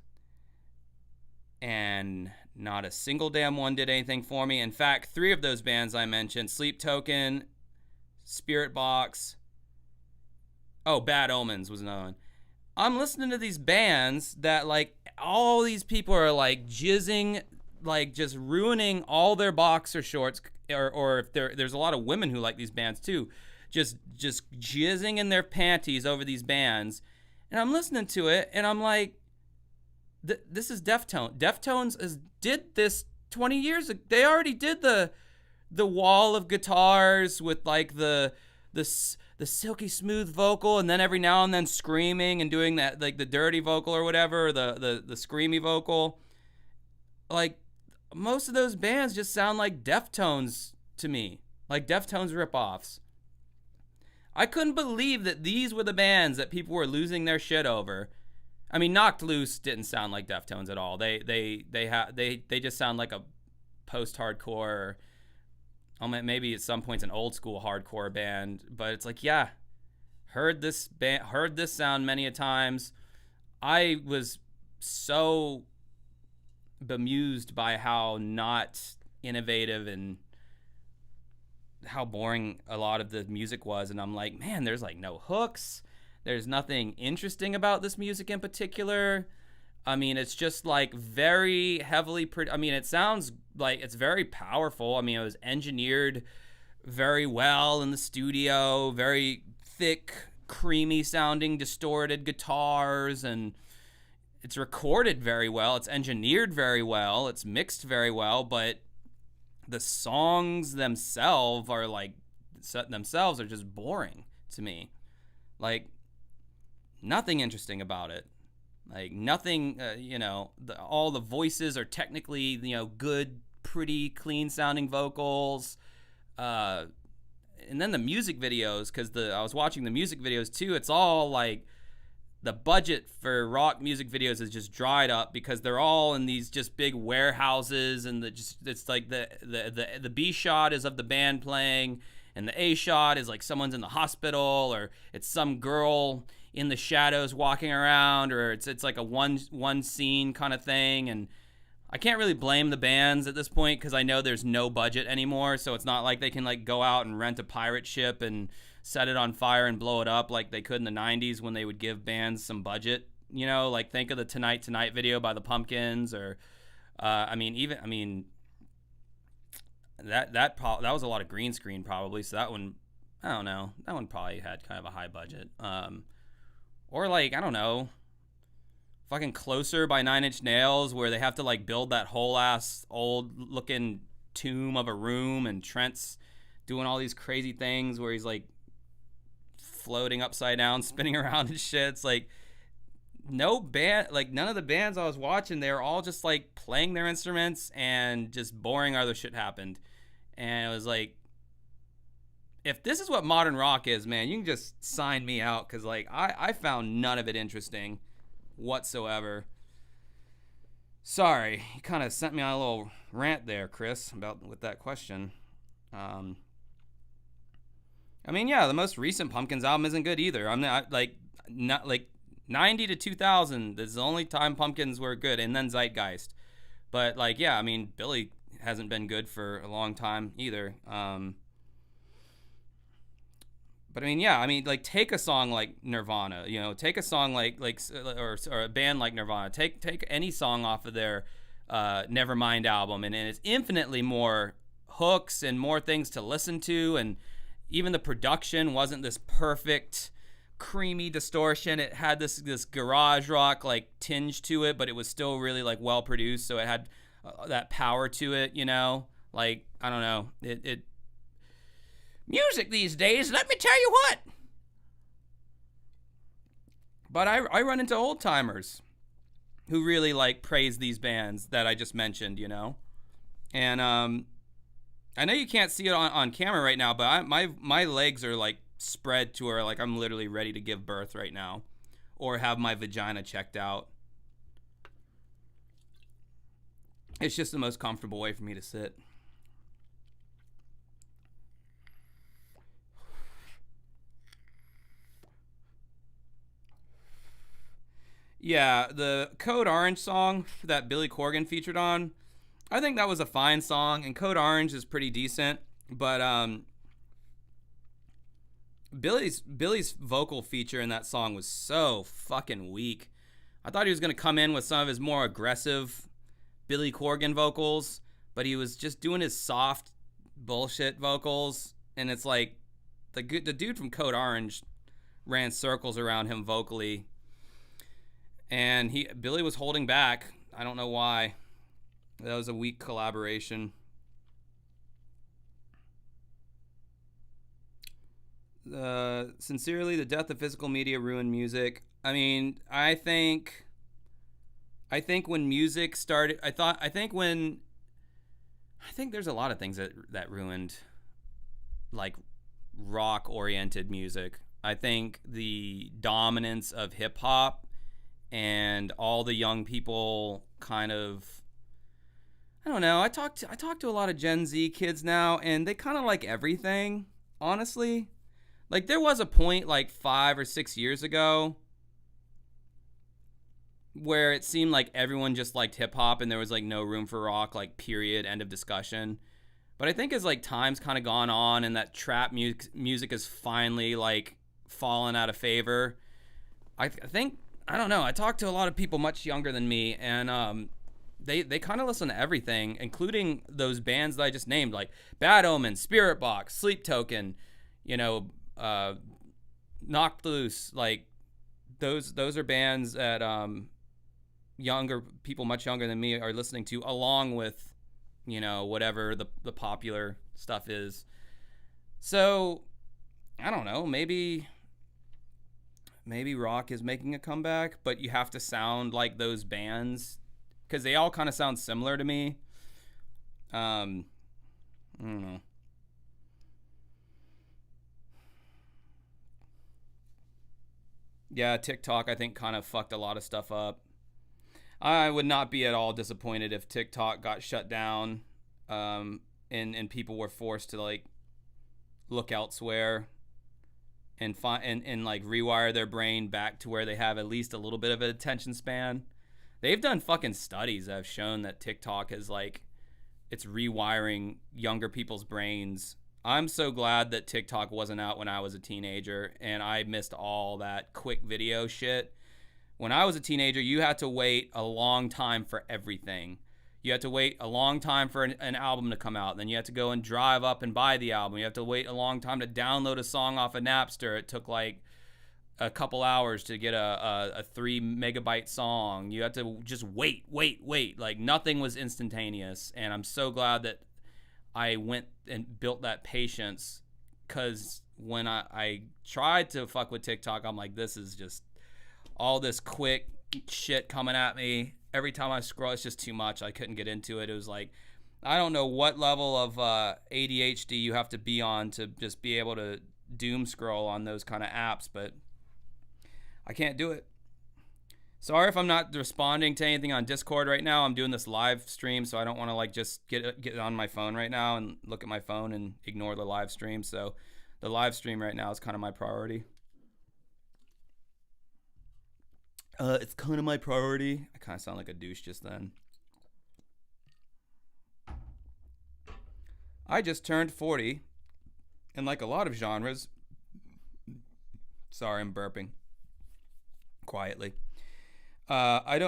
S1: And not a single damn one did anything for me. In fact, 3 of those bands I mentioned, Sleep Token, Spirit Box, Bad Omens was another one. I'm listening to these bands that, like, all these people are, like, jizzing, like, just ruining all their boxer shorts, or if there's a lot of women who like these bands, too, just jizzing in their panties over these bands. And I'm listening to it, and I'm like, this is Deftones. Deftones did this 20 years ago. They already did the wall of guitars with, like, the silky smooth vocal, and then every now and then screaming and doing that, like the dirty vocal or whatever, the screamy vocal. Like, most of those bands just sound like Deftones to me, like Deftones ripoffs. I couldn't believe that these were the bands that people were losing their shit over. I mean, Knocked Loose didn't sound like Deftones at all. They just sound like a post-hardcore, maybe at some points an old school hardcore band, but it's like, yeah, heard this sound many a times. I was so bemused by how not innovative and how boring a lot of the music was, and I'm like, man, there's like no hooks, there's nothing interesting about this music in particular. I mean, it's just like very heavily it sounds like it's very powerful. I mean, it was engineered very well in the studio, very thick, creamy sounding, distorted guitars, and it's recorded very well. It's engineered very well. It's mixed very well, but the songs themselves are just boring to me. Like, nothing interesting about it. Like, nothing, all the voices are technically, good, pretty, clean sounding vocals. And then the music videos, because I was watching the music videos too. It's all like, the budget for rock music videos is just dried up because they're all in these just big warehouses, and it's like the B shot is of the band playing, and the A shot is like someone's in the hospital, or it's some girl in the shadows walking around, or it's like a one scene kind of thing. And I can't really blame the bands at this point because I know there's no budget anymore, so it's not like they can like go out and rent a pirate ship and set it on fire and blow it up like they could in the 90s when they would give bands some budget. Like think of the Tonight Tonight video by the Pumpkins, or that was a lot of green screen probably, so that one, I don't know, that one probably had kind of a high budget. Or like, I don't know, fucking Closer by Nine Inch Nails, where they have to like build that whole ass old looking tomb of a room, and Trent's doing all these crazy things where he's like floating upside down, spinning around and shit. It's like none of the bands I was watching, they were all just like playing their instruments and just boring other shit happened. And it was like, if this is what modern rock is, man, you can just sign me out, because like I found none of it interesting whatsoever. Sorry, you kind of sent me on a little rant there, Chris, with that question. The most recent Pumpkins album isn't good either. I'm not like 90 to 2000. This is the only time Pumpkins were good, and then Zeitgeist. But Billy hasn't been good for a long time either. Take a song like Nirvana. Take a song or a band like Nirvana. Take any song off of their Nevermind album, and it's infinitely more hooks and more things to listen to, and even the production wasn't this perfect, creamy distortion. It had this garage rock like tinge to it, but it was still really like well produced. So it had that power to it, Like, I don't know. It music these days, let me tell you what. But I run into old timers who really like praise these bands that I just mentioned, And I know you can't see it on camera right now, but my legs are like spread to where like I'm literally ready to give birth right now, or have my vagina checked out. It's just the most comfortable way for me to sit. Yeah, the Code Orange song that Billy Corgan featured on, I think that was a fine song, and Code Orange is pretty decent, but Billy's vocal feature in that song was so fucking weak. I thought he was going to come in with some of his more aggressive Billy Corgan vocals, but he was just doing his soft bullshit vocals, and it's like the dude from Code Orange ran circles around him vocally, and Billy was holding back. I don't know why. That was a weak collaboration. Sincerely, the death of physical media ruined music. I think when music started, I think there's a lot of things that ruined like rock oriented music. I think the dominance of hip hop and all the young people kind of, I don't know. I talk to a lot of Gen Z kids now, and they kind of like everything, honestly. Like, there was a point like 5 or 6 years ago where it seemed like everyone just liked hip hop and there was like no room for rock, like, period, end of discussion. But I think as like time's kind of gone on and that trap music has finally like fallen out of favor, I think, I don't know, I talk to a lot of people much younger than me, and they kind of listen to everything, including those bands that I just named, like Bad Omen, Spirit Box, Sleep Token, Knocked Loose, like those are bands that younger people, much younger than me, are listening to, along with, you know, whatever the popular stuff is. So I don't know, maybe rock is making a comeback, but you have to sound like those bands because they all kind of sound similar to me. I don't know. Yeah, TikTok, I think, kind of fucked a lot of stuff up. I would not be at all disappointed if TikTok got shut down, and people were forced to like look elsewhere and like rewire their brain back to where they have at least a little bit of an attention span. They've done fucking studies that have shown that TikTok is like, it's rewiring younger people's brains. I'm so glad that TikTok wasn't out when I was a teenager and I missed all that quick video shit. When I was a teenager, you had to wait a long time for everything. You had to wait a long time for an album to come out. Then you had to go and drive up and buy the album. You have to wait a long time to download a song off of Napster. It took like a couple hours to get a 3 megabyte song. You had to just wait. Like nothing was instantaneous. And I'm so glad that I went and built that patience, because when I tried to fuck with TikTok, I'm like, this is just all this quick shit coming at me. Every time I scroll, it's just too much. I couldn't get into it. It was like, I don't know what level of ADHD you have to be on to just be able to doom scroll on those kind of apps, but I can't do it. Sorry if I'm not responding to anything on Discord right now. I'm doing this live stream, so I don't want to like just get on my phone right now and look at my phone and ignore the live stream. So the live stream right now is kind of my priority. It's kind of my priority. I kind of sound like a douche just then. I just turned 40, and like a lot of genres, sorry, I'm burping quietly. I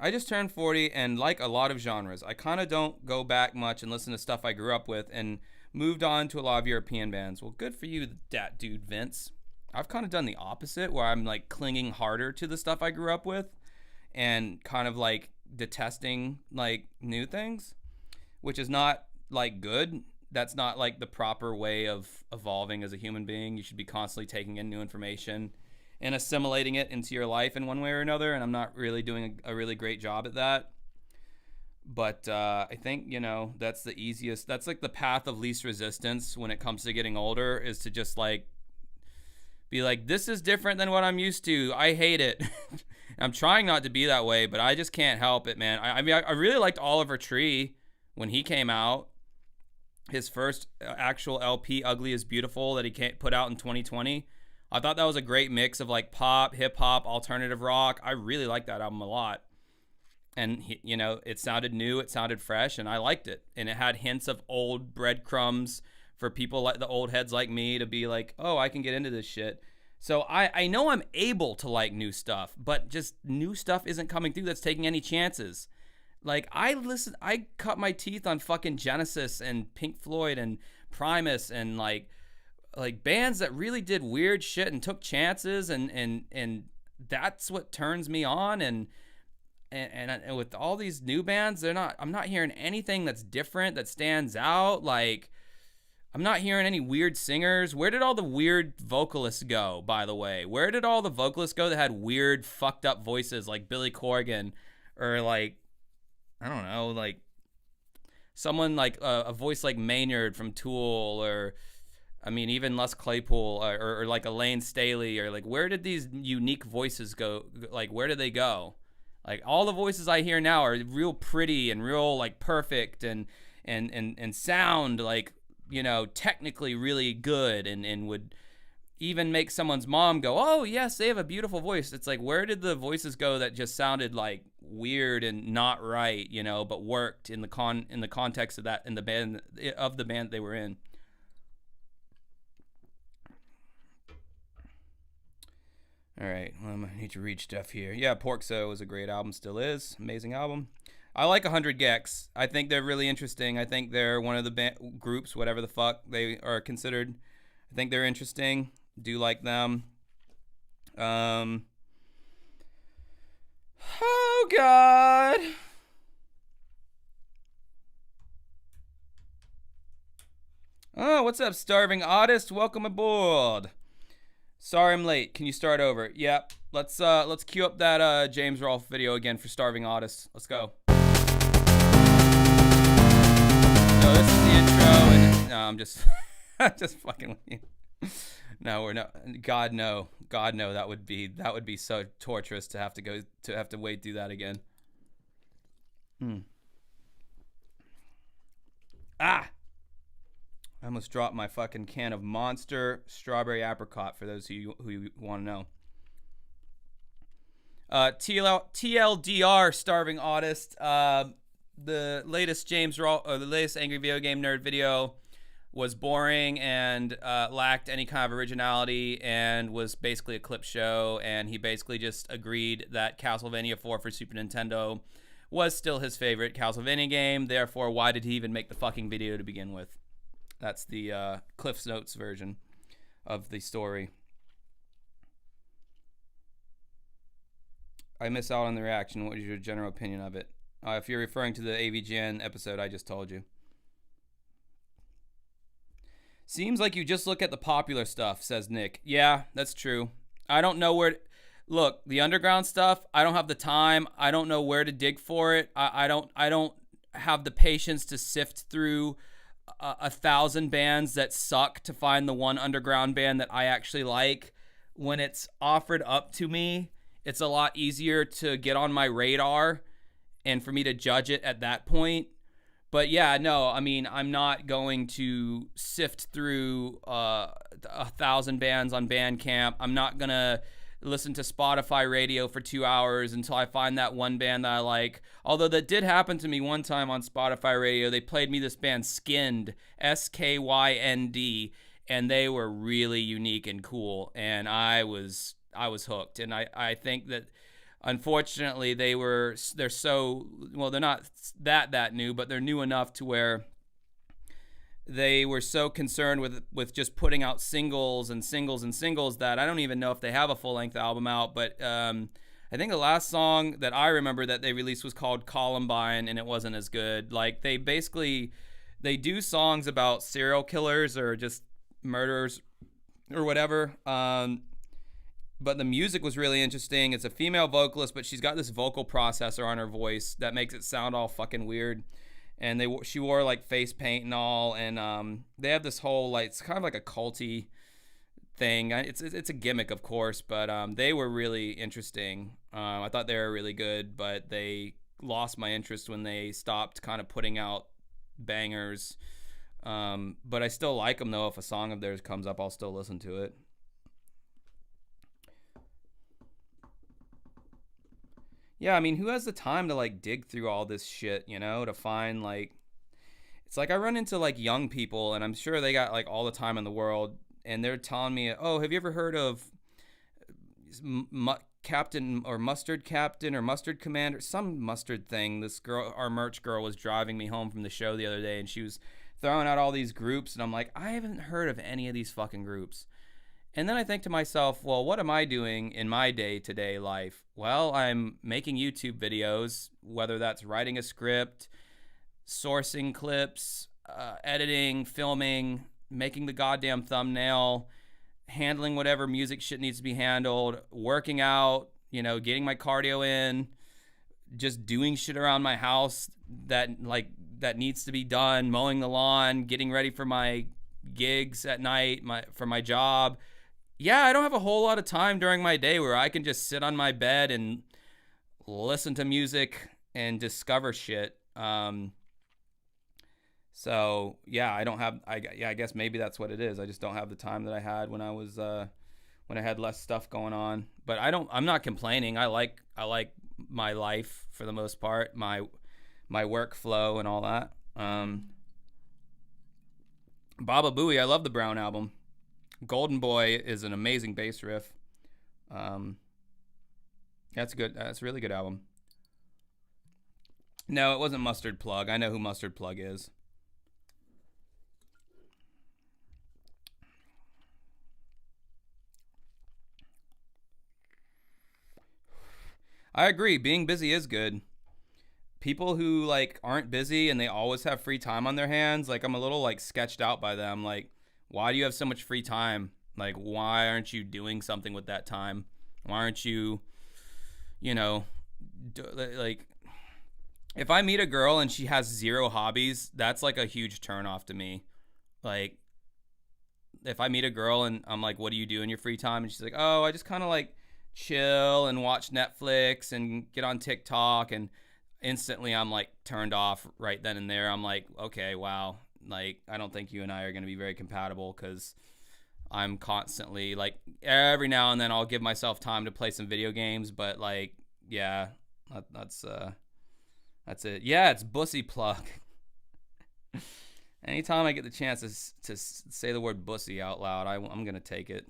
S1: just turned 40, and like a lot of genres, I kind of don't go back much and listen to stuff I grew up with, and moved on to a lot of European bands. Well, good for you, that dude Vince. I've kind of done the opposite, where I'm like clinging harder to the stuff I grew up with and kind of like detesting like new things, which is not like good. That's not like the proper way of evolving as a human being. You should be constantly taking in new information and assimilating it into your life in one way or another, and I'm not really doing a really great job at that. But I think, you know, that's the easiest, that's like the path of least resistance when it comes to getting older, is to just like be like, this is different than what I'm used to. I hate it. I'm trying not to be that way, but I just can't help it, man. I mean, I really liked Oliver Tree when he came out. His first actual LP, Ugly is Beautiful, that he put out in 2020. I thought that was a great mix of like pop, hip hop, alternative rock. I really liked that album a lot. And, you know, it sounded new, it sounded fresh, and I liked it. And it had hints of old breadcrumbs for people like the old heads like me to be like, oh, I can get into this shit. So I know I'm able to like new stuff, but just new stuff isn't coming through that's taking any chances. Like I cut my teeth on fucking Genesis and Pink Floyd and Primus and like bands that really did weird shit and took chances, and that's what turns me on. And with all these new bands, I'm not hearing anything that's different, that stands out. Like, I'm not hearing any weird singers. Where did all the weird vocalists go, by the way? Where did all the vocalists go that had weird, fucked up voices like Billy Corgan, or like, I don't know, like someone like a voice like Maynard from Tool, or I mean, even Les Claypool, or like Elaine Staley, or like, where did these unique voices go? Like, where did they go? Like, all the voices I hear now are real pretty and real like perfect and sound like, you know, technically really good, and would even make someone's mom go, oh yes, they have a beautiful voice. It's like, where did the voices go that just sounded like weird and not right, you know, but worked in the context of that, in the band they were in. All right, well, I need to read stuff here. Yeah, Porkso was a great album, still is. Amazing album. I like 100 Gex. I think they're really interesting. I think they're one of the groups, whatever the fuck they are considered. I think they're interesting. Do like them. Oh God. Oh, what's up, Starving Artist? Welcome aboard. Sorry I'm late. Can you start over? Yep. Let's cue up that James Rolfe video again for Starving Artist. Let's go. No, this is the intro, and no, I'm just just fucking with you. No, we're not. God no. God no. That would be so torturous to have to wait through that again. Ah. I almost dropped my fucking can of Monster Strawberry Apricot for those of you who want to know. TLDR Starving Artist. The latest the latest Angry Video Game Nerd video was boring and lacked any kind of originality and was basically a clip show. And he basically just agreed that Castlevania 4 for Super Nintendo was still his favorite Castlevania game. Therefore, why did he even make the fucking video to begin with? That's the Cliff's Notes version of the story. I miss out on the reaction. What is your general opinion of it? If you're referring to the AVGN episode I just told you. Seems like you just look at the popular stuff, says Nick. Yeah, that's true. I don't know where... Look, the underground stuff, I don't have the time. I don't know where to dig for it. I don't have the patience to sift through 1,000 bands that suck to find the one underground band that I actually like. When it's offered up to me, it's a lot easier to get on my radar and for me to judge it at that point. But yeah, no, I mean, I'm not going to sift through 1,000 bands on Bandcamp. I'm not going to listen to Spotify radio for 2 hours until I find that one band that I like. Although that did happen to me one time on Spotify radio. They played me this band Skinned, S-K-Y-N-D, and they were really unique and cool, and I was hooked. And I think that unfortunately they're not that new, but they're new enough to where they were so concerned with just putting out singles that I don't even know if they have a full-length album out. But I think the last song that I remember that they released was called Columbine, and it wasn't as good. Like, they do songs about serial killers or just murders or whatever. But the music was really interesting. It's a female vocalist, but she's got this vocal processor on her voice that makes it sound all fucking weird. And she wore like face paint and all, and they have this whole like, it's kind of like a culty thing. It's a gimmick, of course, but they were really interesting. I thought they were really good, but they lost my interest when they stopped kind of putting out bangers. But I still like them though. If a song of theirs comes up, I'll still listen to it. Yeah, I mean, who has the time to, like, dig through all this shit, you know, to find, like... It's like I run into, like, young people, and I'm sure they got, like, all the time in the world, and they're telling me, oh, have you ever heard of Captain or Mustard Captain or Mustard Commander? Some mustard thing. This girl, our merch girl, was driving me home from the show the other day, and she was throwing out all these groups, and I'm like, I haven't heard of any of these fucking groups. And then I think to myself, well, what am I doing in my day-to-day life? Well, I'm making YouTube videos, whether that's writing a script, sourcing clips, editing, filming, making the goddamn thumbnail, handling whatever music shit needs to be handled, working out, you know, getting my cardio in, just doing shit around my house that needs to be done, mowing the lawn, getting ready for my gigs at night, for my job. Yeah, I don't have a whole lot of time during my day where I can just sit on my bed and listen to music and discover shit. So yeah, I guess maybe that's what it is. I just don't have the time that I had when I had less stuff going on. But I'm not complaining. I like my life for the most part, my workflow and all that. Baba Booey, I love the Brown album. Golden Boy is an amazing bass riff. That's good. That's a really good album. No, it wasn't Mustard Plug. I know who Mustard Plug is. I agree. Being busy is good. People who like aren't busy and they always have free time on their hands, like I'm a little like sketched out by them. Like, why do you have so much free time? Like, why aren't you doing something with that time? Why aren't you, like, if I meet a girl and she has 0 hobbies, that's like a huge turnoff to me. Like, if I meet a girl and I'm like, what do you do in your free time? And she's like, oh, I just kind of like chill and watch Netflix and get on TikTok, and instantly I'm like turned off right then and there. I'm like, okay, wow. Like, I don't think you and I are going to be very compatible, because I'm constantly like, every now and then I'll give myself time to play some video games, but like, yeah, that's it. Yeah, it's bussy plug. Anytime I get the chance to say the word bussy out loud, I'm going to take it.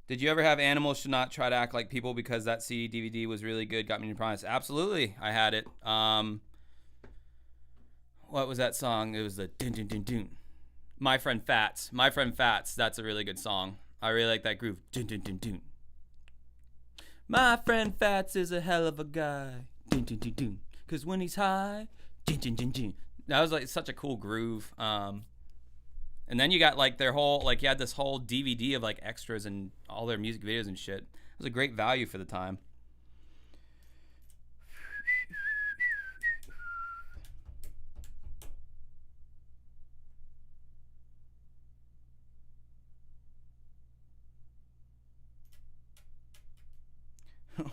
S1: Did you ever have Animals Should Not Try to Act Like People because that CD DVD was really good, got me in promise? Absolutely, I had it. What was that song? It was the dun dun dun dun. My Friend Fats. My Friend Fats. That's a really good song. I really like that groove. Dun dun dun dun. My friend Fats is a hell of a guy. Dun dun dun dun. 'Cause when he's high, dun dun dun dun. That was like such a cool groove. And then you got like their whole, like, you had this whole DVD of like extras and all their music videos and shit. It was a great value for the time.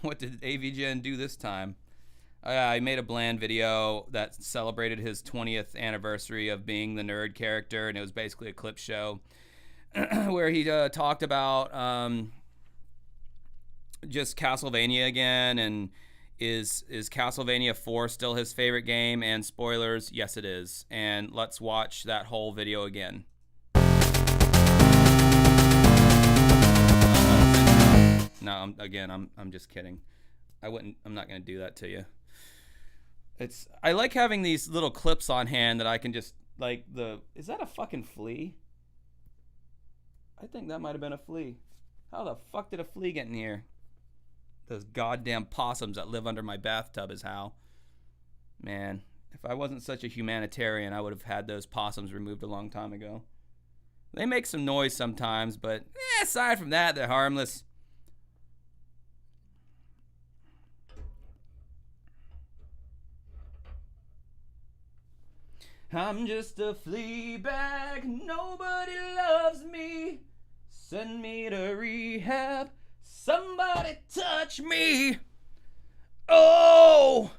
S1: What did AVGN do this time? I made a Bland video that celebrated his 20th anniversary of being the nerd character, and it was basically a clip show where he talked about just Castlevania again, and is Castlevania 4 still his favorite game? And spoilers, yes it is. And let's watch that whole video again. No, I'm just kidding. I'm not gonna do that to you. I like having these little clips on hand that I can just, like, is that a fucking flea? I think that might have been a flea. How the fuck did a flea get in here? Those goddamn possums that live under my bathtub is how. Man, if I wasn't such a humanitarian, I would have had those possums removed a long time ago. They make some noise sometimes, but aside from that, they're harmless. I'm just a flea bag, nobody loves me. Send me to rehab, somebody touch me. Oh!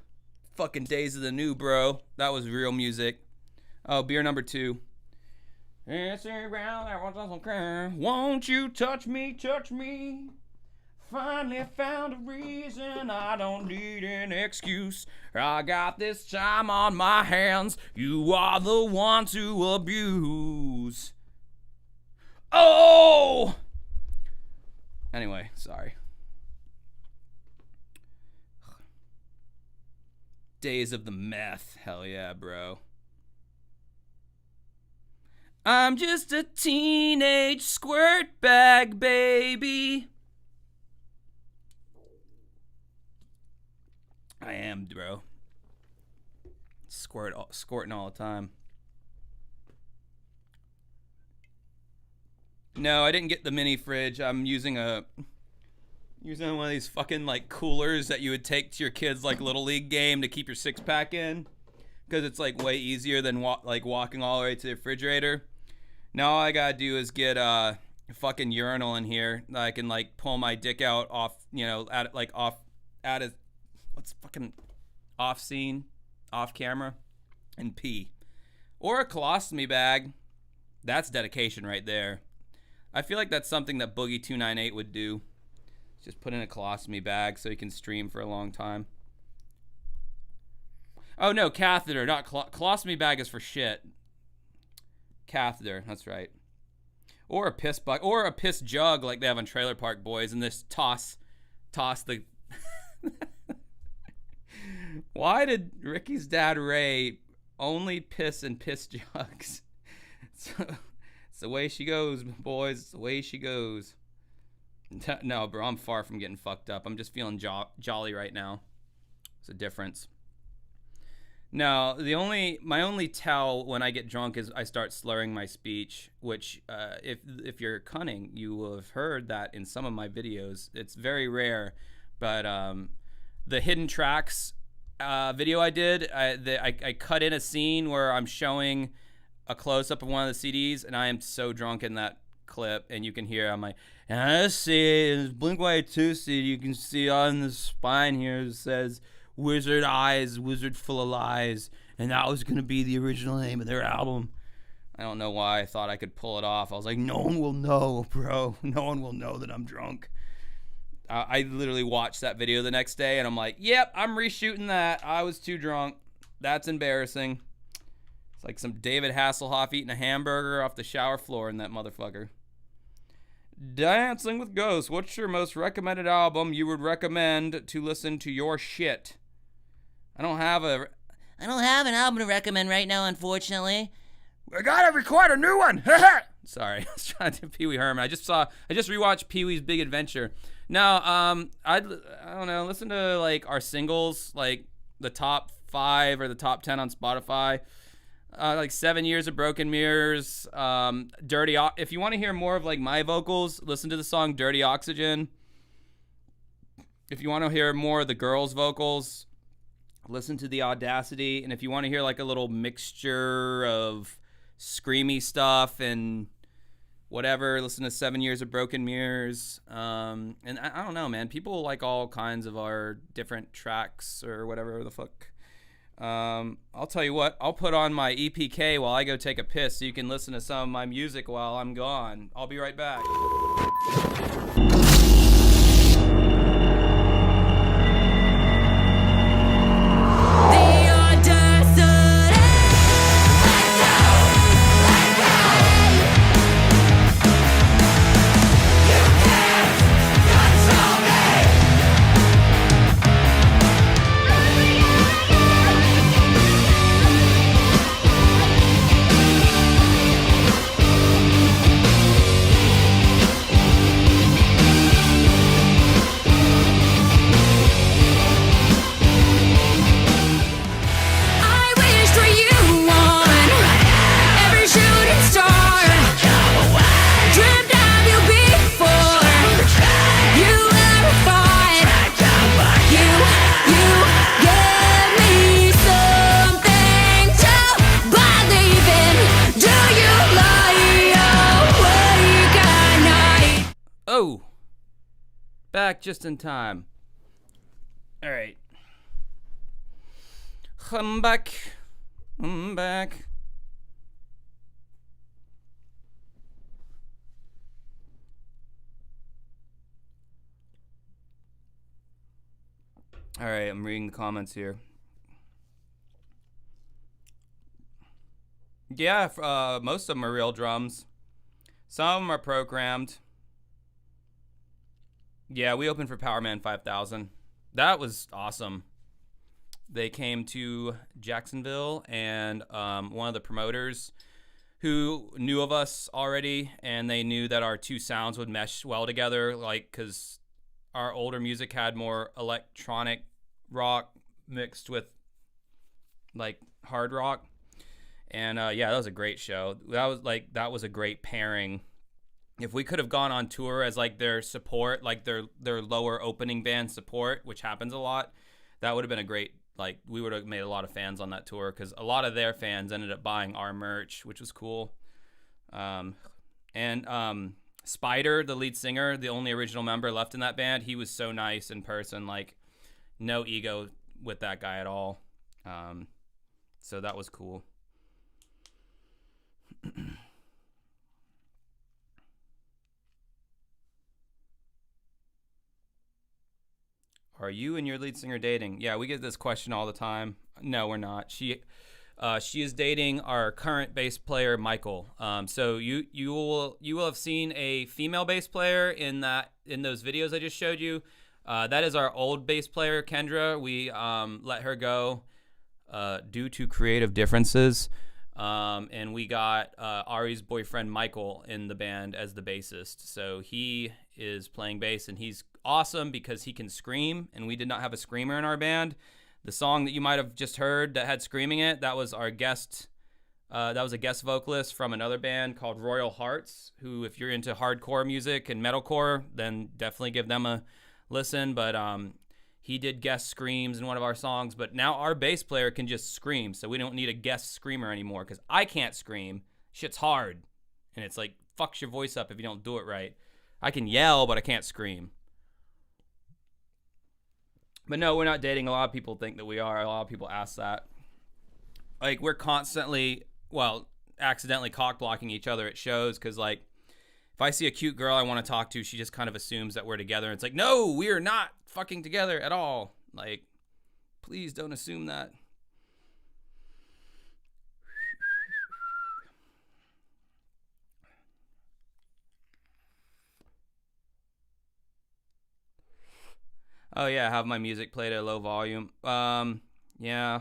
S1: Fucking Days of the New, bro. That was real music. Oh, beer number 2. Won't you touch me, touch me? Finally found a reason, I don't need an excuse. I got this time on my hands, you are the one to abuse. Oh! Anyway, sorry. Days of the Meth, hell yeah, bro. I'm just a teenage squirt bag baby. I am, bro. Squirting all the time. No, I didn't get the mini fridge. I'm using one of these fucking like coolers that you would take to your kids' like little league game to keep your 6-pack in, because it's like way easier than walking all the way to the refrigerator. Now all I gotta do is get a fucking urinal in here that I can like pull my dick out off, what's fucking off scene, off camera, and pee. Or a colostomy bag. That's dedication right there. I feel like that's something that Boogie298 would do. Just put in a colostomy bag so he can stream for a long time. Oh no, catheter, not colostomy bag is for shit. Catheter, that's right. Or a piss bucket, or a piss jug like they have on Trailer Park Boys, and this toss the... Why did Ricky's dad Ray only piss in piss jugs? It's the way she goes, boys. It's the way she goes. No, bro, I'm far from getting fucked up. I'm just feeling jolly right now. It's a difference. No, my only tell when I get drunk is I start slurring my speech, which if you're cunning, you will have heard that in some of my videos. It's very rare, but the hidden tracks video I did, I cut in a scene where I'm showing a close-up of one of the CDs, and I am so drunk in that clip, and you can hear I'm like, and I see it's Blink-182 CD. You can see on the spine here it says Wizard Eyes, Wizard Full of Lies, and that was gonna be the original name of their album. I don't know why I thought I could pull it off. I was like, no one will know, bro. No one will know that I'm drunk. I literally watched that video the next day, and I'm like, yep, I'm reshooting that. I was too drunk. That's embarrassing. It's like some David Hasselhoff eating a hamburger off the shower floor in that motherfucker. Dancing with Ghosts. What's your most recommended album you would recommend to listen to your shit? I don't have an album to recommend right now, unfortunately. I gotta record a new one. Sorry, I was trying to do Pee Wee Herman. I just rewatched Pee Wee's Big Adventure. No, I don't know. Listen to like our singles, like the top 5 or the top 10 on Spotify. Like 7 Years of Broken Mirrors, if you want to hear more of like my vocals, listen to the song Dirty Oxygen. If you want to hear more of the girls' vocals, listen to The Audacity. And if you want to hear like a little mixture of screamy stuff and whatever, listen to 7 Years of Broken Mirrors. And I don't know, man. People like all kinds of our different tracks or whatever the fuck. I'll tell you what, I'll put on my EPK while I go take a piss so you can listen to some of my music while I'm gone. I'll be right back. Back just in time. All right. I'm back. I'm back. All right, I'm reading the comments here. Yeah, most of them are real drums. Some of them are programmed. Yeah, we opened for Powerman 5000. That was awesome. They came to Jacksonville, and one of the promoters who knew of us already, and they knew that our two sounds would mesh well together, like, because our older music had more electronic rock mixed with, like, hard rock. And, yeah, that was a great show. That was a great pairing. If we could have gone on tour as like their support, like their lower opening band support, which happens a lot, that would have been a great, like, we would have made a lot of fans on that tour because a lot of their fans ended up buying our merch, which was cool. Spider, the lead singer, the only original member left in that band, he was so nice in person, like no ego with that guy at all. So that was cool. Are you and your lead singer dating? Yeah, we get this question all the time. No, we're not. She is dating our current bass player, Michael. So you will have seen a female bass player in those videos I just showed you. That is our old bass player, Kendra. We let her go due to creative differences. And we got Ari's boyfriend, Michael, in the band as the bassist. So he is playing bass, and he's awesome because he can scream, and we did not have a screamer in our band. The song that you might have just heard that had screaming in it, that was our guest. That was a guest vocalist from another band called Royal Hearts, who, if you're into hardcore music and metalcore, then definitely give them a listen. But he did guest screams in one of our songs. But now our bass player can just scream, so we don't need a guest screamer anymore, because I can't scream. Shit's hard. And it's like, fucks your voice up if you don't do it right. I can yell, but I can't scream. But no, we're not dating. A lot of people think that we are. A lot of people ask that. Like, we're constantly, accidentally cock blocking each other at shows, because, like, if I see a cute girl I want to talk to, she just kind of assumes that we're together. And it's like, no, we are not fucking together at all. Like, please don't assume that. Oh, yeah, have my music played at a low volume. Yeah,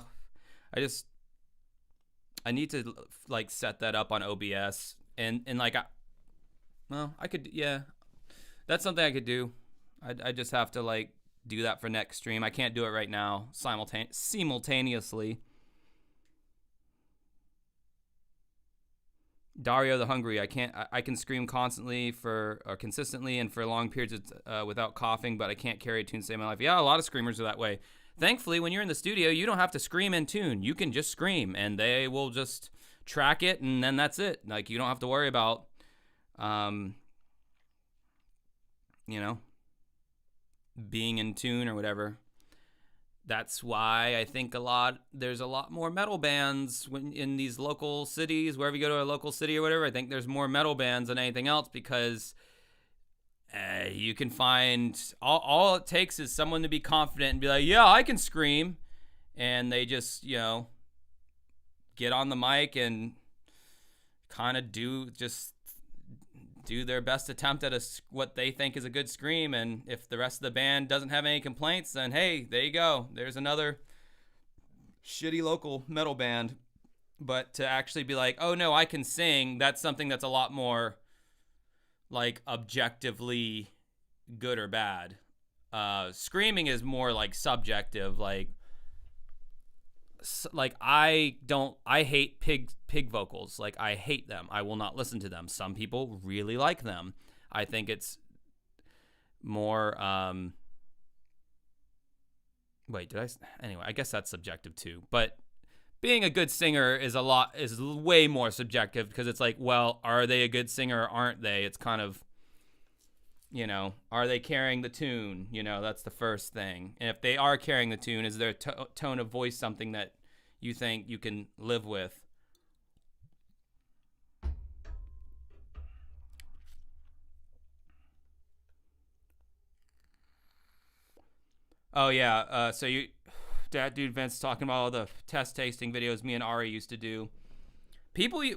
S1: I need to, like, set that up on OBS. And like, I could, yeah, that's something I could do. I just have to, like, do that for next stream. I can't do it right now simultaneously. Dario the Hungry, I can scream constantly consistently and for long periods without coughing, but I can't carry a tune to save my life. Yeah, a lot of screamers are that way. Thankfully, when you're in the studio, you don't have to scream in tune. You can just scream, and they will just track it, and then that's it. Like, you don't have to worry about, being in tune or whatever. That's why I think there's a lot more metal bands in these local cities, wherever you go to a local city or whatever. I think there's more metal bands than anything else, because you can find, all it takes is someone to be confident and be like, yeah, I can scream. And they just, get on the mic and kind of do their best attempt at what they think is a good scream. And if the rest of the band doesn't have any complaints, then hey, there you go. There's another shitty local metal band. But to actually be like, oh no, I can sing, that's something that's a lot more, like, objectively good or bad. Screaming is more, like, subjective. Like I hate pig vocals. Like, I hate them. I will not listen to them. Some people really like them. I think it's more, anyway, I guess that's subjective too. But being a good singer is way more subjective, because it's like, well, are they a good singer or aren't they? It's kind of, are they carrying the tune? That's the first thing. And if they are carrying the tune, is their tone of voice something that you think you can live with? Oh, yeah. So that dude Vince talking about all the test tasting videos me and Ari used to do.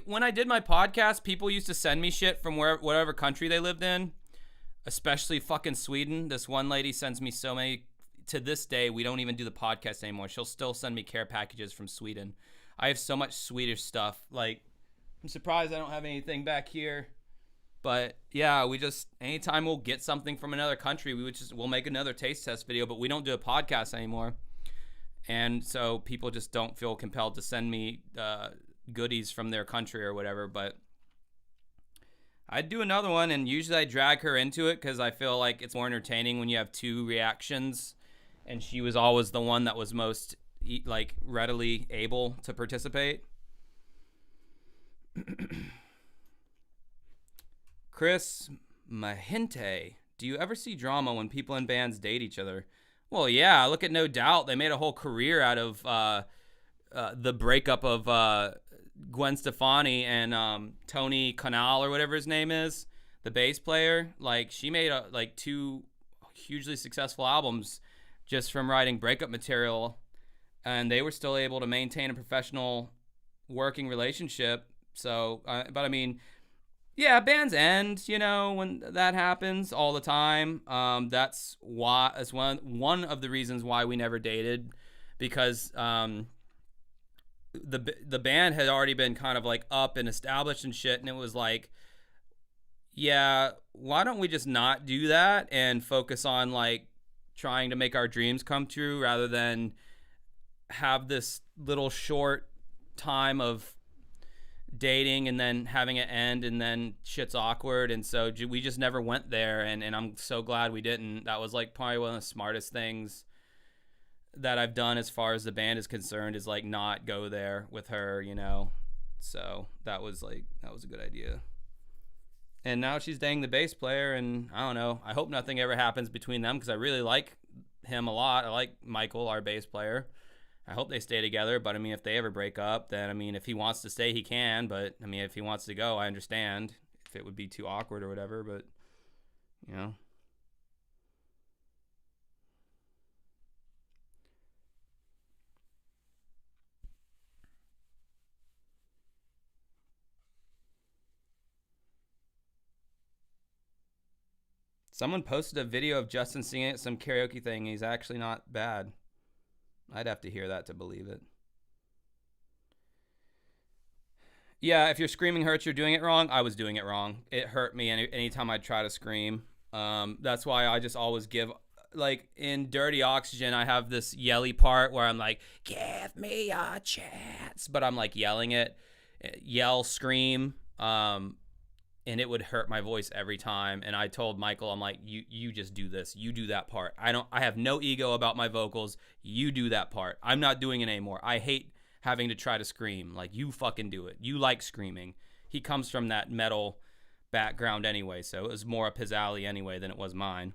S1: When I did my podcast, people used to send me shit from whatever country they lived in. Especially fucking Sweden. This one lady sends me so many. To this day, we don't even do the podcast anymore. She'll still send me care packages from Sweden. I have so much Swedish stuff. Like, I'm surprised I don't have anything back here. But yeah, anytime we'll get something from another country, we'll make another taste test video, but we don't do a podcast anymore. And so people just don't feel compelled to send me goodies from their country or whatever. But I'd do another one, and usually I drag her into it because I feel like it's more entertaining when you have two reactions, and she was always the one that was most, like, readily able to participate. Chris Mahinte, do you ever see drama when people in bands date each other? Well, yeah, look at No Doubt. They made a whole career out of the breakup of Gwen Stefani and Tony Kanal or whatever his name is, the bass player. Like, she made two hugely successful albums just from writing breakup material, and they were still able to maintain a professional working relationship. So, but I mean, yeah, bands end, when that happens all the time. That's one of the reasons why we never dated, because the band had already been kind of like up and established and shit, and it was like, yeah, why don't we just not do that and focus on like trying to make our dreams come true rather than have this little short time of dating and then having it end and then shit's awkward. And so we just never went there. And I'm so glad we didn't. That was like probably one of the smartest things that I've done as far as the band is concerned, is like not go there with her, you know? So that was a good idea. And now she's dating the bass player, and I don't know. I hope nothing ever happens between them because I really like him a lot. I like Michael, our bass player. I hope they stay together, but I mean, if they ever break up, then I mean, if he wants to stay, he can. But I mean, if he wants to go, I understand if it would be too awkward or whatever. But you know. Someone posted a video of Justin singing at some karaoke thing. He's actually not bad. I'd have to hear that to believe it. Yeah, if your screaming hurts, you're doing it wrong. I was doing it wrong. It hurt me anytime I'd try to scream. That's why I just always give, like in Dirty Oxygen, I have this yelly part where I'm like, give me a chance. But I'm like yelling it, yell, scream. And it would hurt my voice every time. And I told Michael, I'm like, you just do this. You do that part. I have no ego about my vocals. You do that part. I'm not doing it anymore. I hate having to try to scream. Like, you fucking do it. You like screaming. He comes from that metal background anyway, so it was more up his alley anyway than it was mine.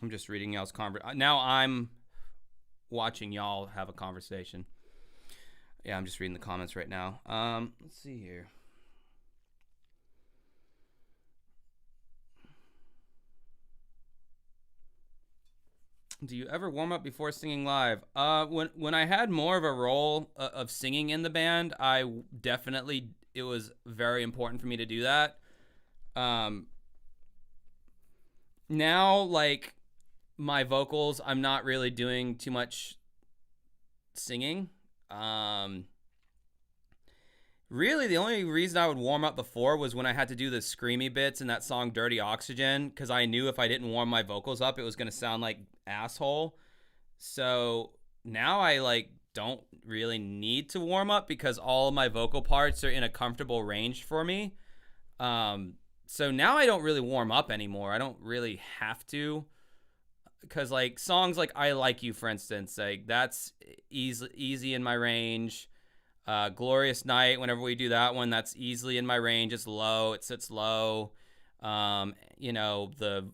S1: I'm just reading y'all's conversation. Now I'm watching y'all have a conversation. Yeah, I'm just reading the comments right now. Let's see here. Do you ever warm up before singing live? When I had more of a role of singing in the band, it was very important for me to do that. Now, like, my vocals, I'm not really doing too much singing. Really, the only reason I would warm up before was when I had to do the screamy bits in that song Dirty Oxygen, because I knew if I didn't warm my vocals up, it was going to sound like asshole. So now I like don't really need to warm up because all of my vocal parts are in a comfortable range for me. So now I don't really warm up anymore. I don't really have to. Because like songs like I Like You, for instance, like that's easy in my range. Glorious Night, whenever we do that one, that's easily in my range. It's low, it sits low. You know, the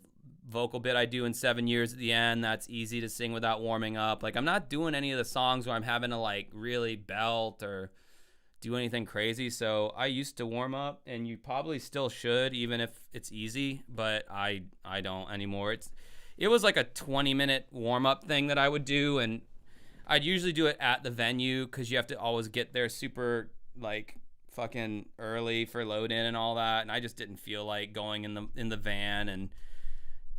S1: vocal bit I do in 7 Years at the end, that's easy to sing without warming up. Like, I'm not doing any of the songs where I'm having to like really belt or do anything crazy. So I used to warm up, and you probably still should, even if it's easy, but I don't anymore. It was like a 20-minute warm-up thing that I would do, and I'd usually do it at the venue because you have to always get there super, like, fucking early for load-in and all that, and I just didn't feel like going in the van and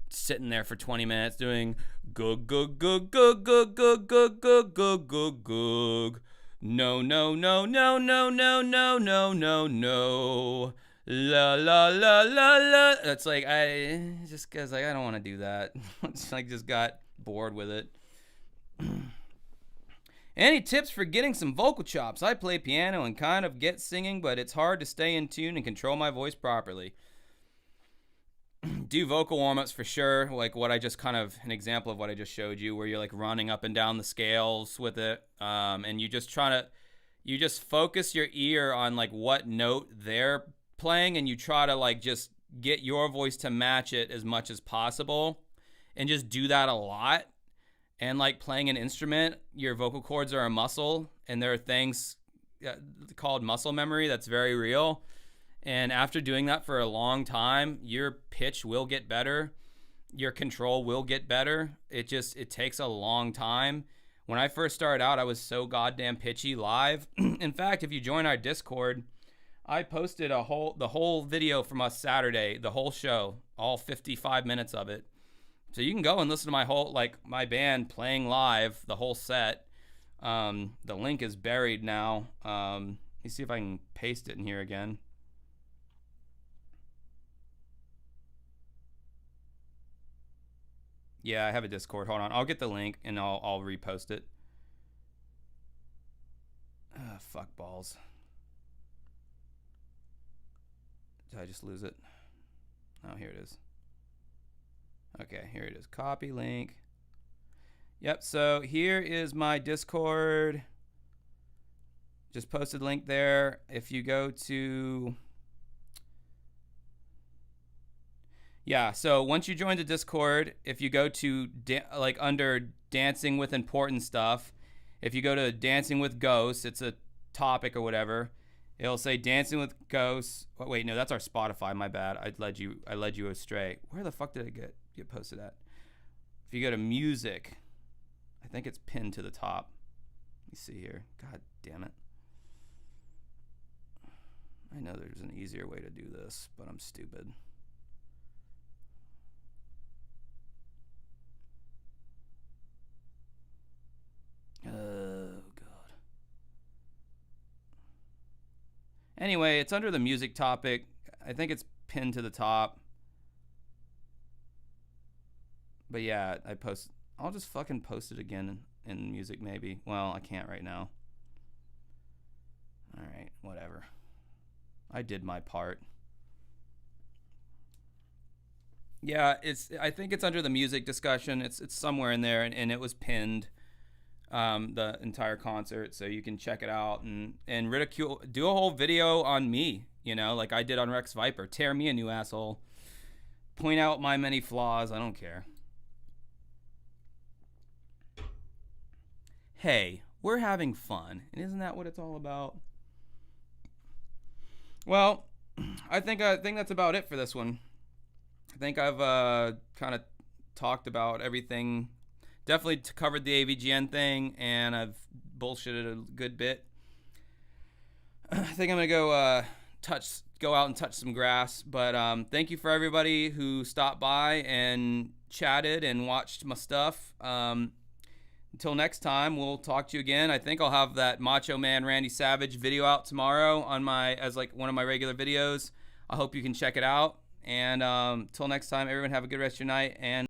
S1: sitting there for 20 minutes doing gug, gug, gug, gug, gug, gug, gug, gug, gug, gug, gug. No, no, no, no, no, no, no, no, no, no. La la la la la. It's like I don't want to do that. It's like just got bored with it. Any tips for getting some vocal chops? I play piano and kind of get singing, but it's hard to stay in tune and control my voice properly. Do vocal warm-ups for sure, like what I just an example of what I just showed you, where you're like running up and down the scales with it, and you just focus your ear on like what note they're playing, and you try to like just get your voice to match it as much as possible, and just do that a lot. And like playing an instrument, your vocal cords are a muscle, and there are things called muscle memory that's very real. And after doing that for a long time, your pitch will get better, your control will get better. It takes a long time. When I first started out, I was so goddamn pitchy live. In fact, if you join our Discord, I posted the whole video from us Saturday, the whole show, all 55 minutes of it. So you can go and listen to my band playing live, the whole set. The link is buried now. Let me see if I can paste it in here again. Yeah, I have a Discord. Hold on. I'll get the link and I'll repost it. Fuck balls. Did I just lose it? Oh, here it is. Okay, here it is. Copy link. Yep, so here is my Discord. Just posted link there. If you go to... Yeah, so once you join the Discord, if you go to under Dancing with Important Stuff, if you go to Dancing with Ghosts, it's a topic or whatever. It'll say Dancing with Ghosts. Oh, wait, no, that's our Spotify. My bad. I led you astray. Where the fuck did it get posted at? If you go to music, I think it's pinned to the top. Let me see here. God damn it. I know there's an easier way to do this, but I'm stupid. Oh, God. Anyway, it's under the music topic. I think it's pinned to the top. But yeah, I'll just fucking post it again in music maybe. Well, I can't right now. All right, whatever. I did my part. Yeah, I think it's under the music discussion. It's somewhere in there, and it was pinned. The entire concert, so you can check it out and ridicule, do a whole video on me, like I did on Rex Viper. Tear me a new asshole. Point out my many flaws. I don't care. Hey, we're having fun, and isn't that what it's all about? Well, I think that's about it for this one. I think I've kind of talked about everything. Definitely covered the AVGN thing, and I've bullshitted a good bit. I think I'm gonna go out and touch some grass. But thank you for everybody who stopped by and chatted and watched my stuff. Until next time, we'll talk to you again. I think I'll have that Macho Man Randy Savage video out tomorrow on as one of my regular videos. I hope you can check it out. And till next time, everyone have a good rest of your night. And